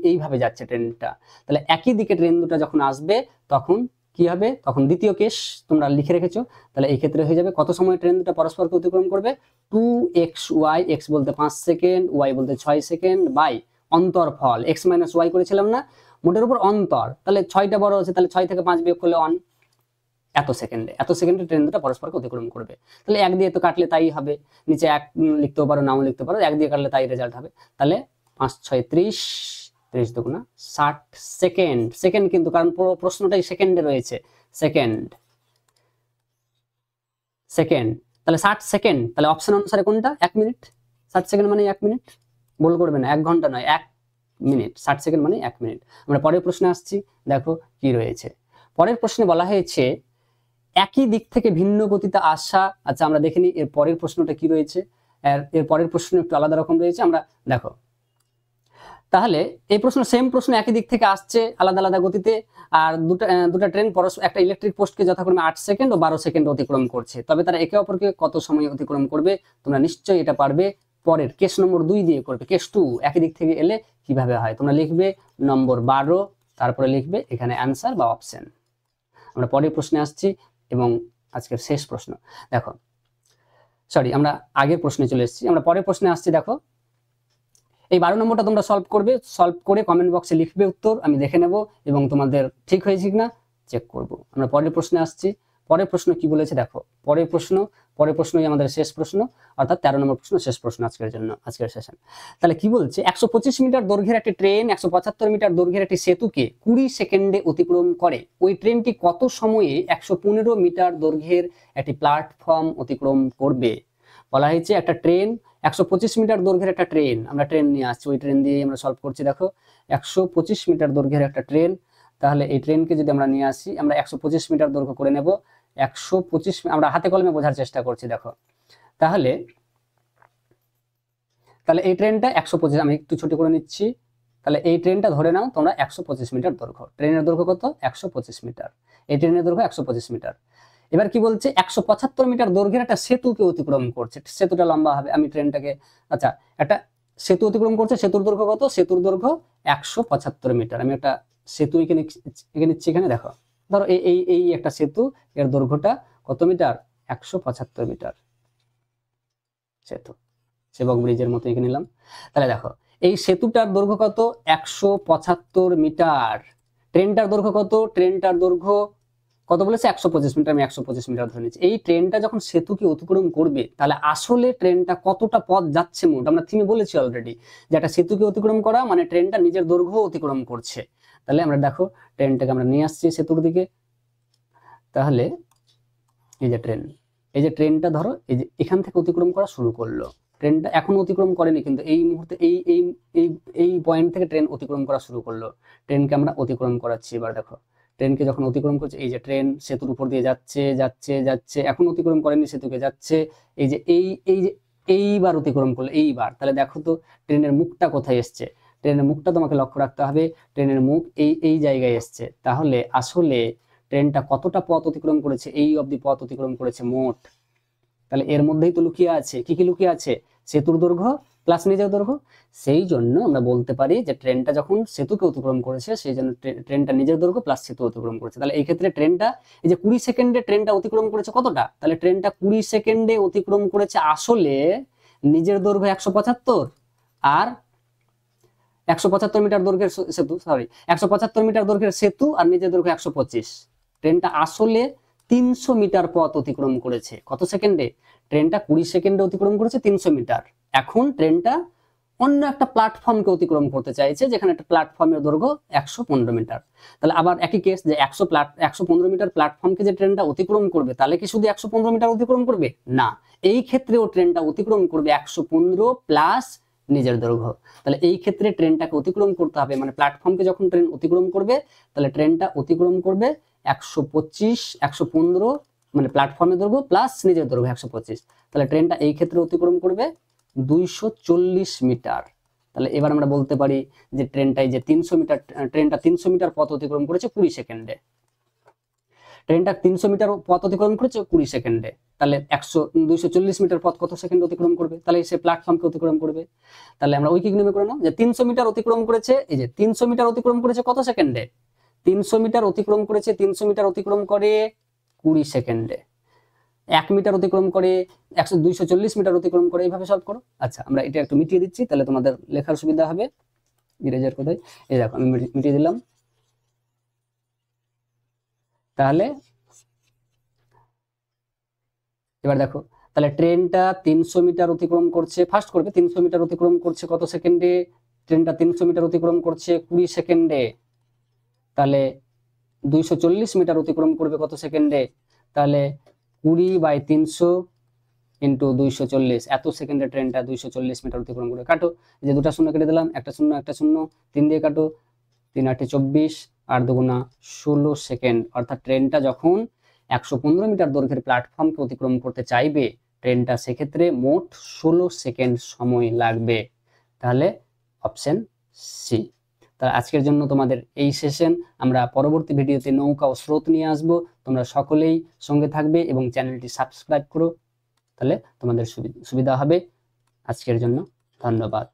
এইভাবে যাচ্ছে ট্রেনটা। তাহলে একই দিকে ট্রেন দুটো যখন আসবে তখন কি হবে, তখন দ্বিতীয় কেস তোমরা লিখে রেখেছো, তাহলে এই ক্ষেত্রে হয়ে যাবে কত সময় ট্রেন দুটো পরস্পরকে অতিক্রম করবে, 2xy, x বলতে 5 সেকেন্ড, y বলতে 6 সেকেন্ড, বাই অন্তরফল x - y করেছিলাম না, মোটের উপর অন্তর, তাহলে 6টা বড় আছে, তাহলে 6 থেকে 5 বিয়োগ করলে 1, এত সেকেন্ডে ট্রেন দুটো পরস্পরকে অতিক্রম করবে। তাহলে 1 দিয়ে তো কাটলে তাই হবে, নিচে 1 লিখতেও পারো, নাও লিখতে পারো, 1 দিয়ে কাটলে তাই রেজাল্ট হবে। তাহলে 5 6 30, 30 দুগুণা 60 সেকেন্ড, সেকেন্ড কিন্তু, কারণ পুরো প্রশ্নটাই সেকেন্ডে রয়েছে, সেকেন্ড, তাহলে 60 সেকেন্ড, তাহলে অপশন অনুসারে কোনটা, 1 মিনিট, 60 সেকেন্ড মানে 1 মিনিট, ভুল করবে না, 1 ঘন্টা নয়, 1 মিনিট, 60 সেকেন্ড মানে 1 মিনিট। আমরা পরের প্রশ্নে আসছি, দেখো কি রয়েছে। পরের প্রশ্নে বলা হয়েছে একই দিক থেকে ভিন্ন গতিতে আসা। আচ্ছা, আমরা দেখে নিই এর পরের প্রশ্নটা কি রয়েছে, এর পরের প্রশ্ন একটু আলাদা রকম রয়েছে, আমরা দেখো। তাহলে এই প্রশ্ন সেম প্রশ্ন, একই দিক থেকে আসছে আলাদা আলাদা গতিতে, আর দুটা ট্রেন একটা ইলেকট্রিক পোস্টকে যথাক্রমে 8 সেকেন্ড ও 12 সেকেন্ড অতিক্রম করছে, তবে তারা একে অপরকে কত সময় অতিক্রম করবে। তোমরা নিশ্চয়ই এটা পারবে, পরের কেস নম্বর 2 দিয়ে করবে। কেস 2 একই দিক থেকে এলে কিভাবে হয়, তোমরা লিখবে নম্বর 12, তারপরে লিখবে এখানে অ্যান্সার বা অপশন। আমরা পরের প্রশ্নে আসছি এবং আজকের শেষ প্রশ্ন, দেখো সরি আমরা আগের প্রশ্নে চলে এসেছি, আমরা পরের প্রশ্নে আসছি। দেখো এই 12 নম্বরটা তোমরা সলভ করবে, সলভ করে কমেন্ট বক্সে লিখবে উত্তর, আমি দেখে নেব এবং তোমাদের ঠিক হয়েছে কিনা চেক করব। আমরা পরের প্রশ্নে আসছি। পরের প্রশ্ন কি বলেছে, দেখো পরের প্রশ্নই আমাদের শেষ প্রশ্ন, অর্থাৎ 13 নম্বর প্রশ্ন, শেষ প্রশ্ন আজকের জন্য, আজকের সেশন। তাহলে কি বলছে, 125 মিটার দৈর্ঘ্যের একটি ট্রেন 175 মিটার দৈর্ঘ্যের একটি সেতুকে 20 সেকেন্ডে অতিক্রম করে, ওই ট্রেনটি কত সময়ে 115 মিটার দৈর্ঘ্যের একটি প্ল্যাটফর্ম অতিক্রম করবে। বলা হয়েছে একটা ট্রেন 125 মিটার দৈর্ঘ্যের একটা ট্রেন, আমরা ট্রেন নিয়ে আসছি, ওই ট্রেন দিয়ে আমরা সলভ করছি। দেখো 125 মিটার দৈর্ঘ্যের একটা ট্রেন, তাহলে এই ট্রেনকে যদি আমরা নিয়ে আসি, আমরা 125 মিটার দৈর্ঘ্য করে নেব, 125, আমরা হাতে কলমে বোঝার চেষ্টা করছি। দেখো তাহলে এই ট্রেনটা 125, আমি একটু ছোট করে নিচ্ছি, তাহলে এই ট্রেনটা ধরে নাও তোমরা 125 মিটার দৈর্ঘ্য, ট্রেনের দৈর্ঘ্য কত, 125 মিটার, এই ট্রেনের দৈর্ঘ্য 125 মিটার। এবার কি বলছে, 175 মিটার দৈর্ঘ্যের একটা সেতুকে অতিক্রম করছে, সেতুটা লম্বা হবে, আমি ট্রেনটাকে, আচ্ছা একটা সেতু অতিক্রম করছে, সেতুর দৈর্ঘ্য কত, সেতুর দৈর্ঘ্য 175 মিটার, আমি একটা সেতু এখানে নিচ্ছি, এখানে দেখো, ধরো এই একটা সেতু, এর দৈর্ঘ্যটা কত মিটার, 175 মিটার, সেতু সেবক ব্রিজের মতো এঁকে নিলাম। তাহলে দেখো এই সেতুটার দৈর্ঘ্য কত, 175 মিটার, ট্রেনটার দৈর্ঘ্য কত, ট্রেনটার দৈর্ঘ্য কত বলেছে 125 মিটার, আমি 125 মিটার ধরে নিচ্ছি। এই ট্রেনটা যখন সেতুকে অতিক্রম করবে তাহলে আসলে ট্রেনটা কতটা পথ যাচ্ছে মোট, আমরা থিমে বলেছি অলরেডি যে একটা সেতুকে অতিক্রম করা মানে ট্রেনটা নিজের দৈর্ঘ্য অতিক্রম করছে। তাহলে আমরা দেখো ট্রেনটাকে আমরা নিয়ে আসছি সেতুর দিকে। তাহলে এই যে ট্রেন, এই যে ট্রেনটা ধরো এই যে এখান থেকে অতিক্রম করা শুরু করলো, ট্রেনটা এখনো অতিক্রম করেনি কিন্তু এই মুহূর্তে এই এই এই এই পয়েন্ট থেকে ট্রেন অতিক্রম করা শুরু করলো। ট্রেনকে আমরা অতিক্রম করাচ্ছি। এবার দেখো ট্রেনকে যখন অতিক্রম করছে, এই যে ট্রেন সেতুর উপর দিয়ে যাচ্ছে যাচ্ছে যাচ্ছে, এখন অতিক্রম করেনি সেতুকে, যাচ্ছে এই যে এই যে এইবার অতিক্রম করলো এইবার। তাহলে দেখো তো ট্রেনের মুখটা কোথায় এসছে, ট্রেনের মুখটা তোমাকে লক্ষ্য রাখতে হবে, ট্রেনের মুখ এই জায়গায় এসছে। তাহলে আসলে ট্রেনটা কতটা পথ অতিক্রম করেছে, এই অবধি পথ অতিক্রম করেছে মোট। তাহলে এর মধ্যেই তো লুকিয়ে আছে, কি কি লুকিয়ে আছে, সেতুর দৈর্ঘ্য প্লাস নিজের দৈর্ঘ্য। সেই জন্য আমরা বলতে পারি যে ট্রেনটা যখন সেতুকে অতিক্রম করেছে সেই জন্য ট্রেনটা নিজের দৈর্ঘ্য প্লাস সেতু অতিক্রম করেছে। তাহলে এই ক্ষেত্রে ট্রেনটা এই যে 20 সেকেন্ডে ট্রেনটা অতিক্রম করেছে কতটা, তাহলে ট্রেনটা 20 সেকেন্ডে অতিক্রম করেছে আসলে নিজের দৈর্ঘ্য 175 আর 175 মিটার দৈর্ঘ্যের সেতু, সরি 175 মিটার দৈর্ঘ্যের সেতু আর নিজের দৈর্ঘ্য 125। ট্রেনটা আসলে 300 মিটার পথ অতিক্রম করেছে কত সেকেন্ডে, ট্রেনটা 20 সেকেন্ডে অতিক্রম করেছে 300 মিটার। এখন ট্রেনটা অন্য একটা প্ল্যাটফর্মকে অতিক্রম করতে চাইছে যেখানে একটা প্ল্যাটফর্মের দৈর্ঘ্য 115 মিটার। তাহলে আবার একই কেস যে 115 মিটার প্ল্যাটফর্মকে যে ট্রেনটা অতিক্রম করবে তাহলে কি শুধু 115 মিটার অতিক্রম করবে না, এই ক্ষেত্রেও ট্রেনটা অতিক্রম করবে 115 প্লাস নিজের দৈর্ঘ্য। তাহলে এই ক্ষেত্রে ট্রেনটাকে অতিক্রম করতে হবে, মানে প্ল্যাটফর্মকে যখন ট্রেন অতিক্রম করবে তাহলে ট্রেনটা অতিক্রম করবে 125 115 মানে প্ল্যাটফর্মের দৈর্ঘ্য প্লাস নিজের দৈর্ঘ্য 125। তাহলে ট্রেনটা এই ক্ষেত্রে অতিক্রম করবে 240 মিটার। তাহলে এবার আমরা বলতে পারি যে ট্রেনটাই যে 300 মিটার, ট্রেনটা 300 মিটার পথ অতিক্রম করেছে 20 সেকেন্ডে। ট্রেনটা 300 মিটার পথ অতিক্রম করেছে 20 সেকেন্ডে। তাহলে 240 মিটার পথ কত সেকেন্ড অতিক্রম করবে, তাহলে সে প্ল্যাটফর্মকে অতিক্রম করবে। তাহলে আমরা ঐকিক নিয়মে করে নাও যে 300 মিটার অতিক্রম করেছে, এই যে 300 মিটার অতিক্রম করেছে কত সেকেন্ডে, 300 মিটার অতিক্রম করেছে, 300 মিটার অতিক্রম করে 20 সেকেন্ডে। 1 মিটার অতিক্রম করে 240 মিটার অতিক্রম করে, এইভাবে সলভ করো। আচ্ছা আমরা এটা একটু মিটিয়ে দিচ্ছি তাহলে তোমাদের লেখার সুবিধা হবে। ইরেজার কোথায়, এই দেখো আমি মিটিয়ে দিলাম। তাহলে এবার দেখো তাহলে ট্রেনটা 300 মিটার অতিক্রম করছে, ফার্স্ট করবে 300 মিটার অতিক্রম করছে কত সেকেন্ডে, ট্রেনটা 300 মিটার অতিক্রম করছে 20 সেকেন্ডে। তাহলে 240 মিটার অতিক্রম করবে কত সেকেন্ডে, তাহলে 20/300 ইন্টু 240, এত সেকেন্ডে ট্রেনটা 240 মিটার অতিক্রম করবে। কাটো, যে দুটা শূন্য কেটে দিলাম, একটা শূন্য একটা শূন্য, 3 দিয়ে কাটো, 3 8 24 আর 2 গুণা 16 সেকেন্ড। অর্থাৎ ট্রেনটা যখন 115 মিটার দৈর্ঘ্যের প্ল্যাটফর্মকে অতিক্রম করতে চাইবে ট্রেনটা সেক্ষেত্রে মোট 16 সেকেন্ড সময় লাগবে। তাহলে অপশন সি। তাহলে আজকের জন্য তোমাদের এই সেশন। আমরা পরবর্তী ভিডিওতে নৌকা ও স্রোত নিয়ে আসব। তোমরা সকলেই সঙ্গে থাকবে এবং চ্যানেলটি সাবস্ক্রাইব করো, তাহলে তোমাদের সুবিধা হবে। আজকের জন্য ধন্যবাদ।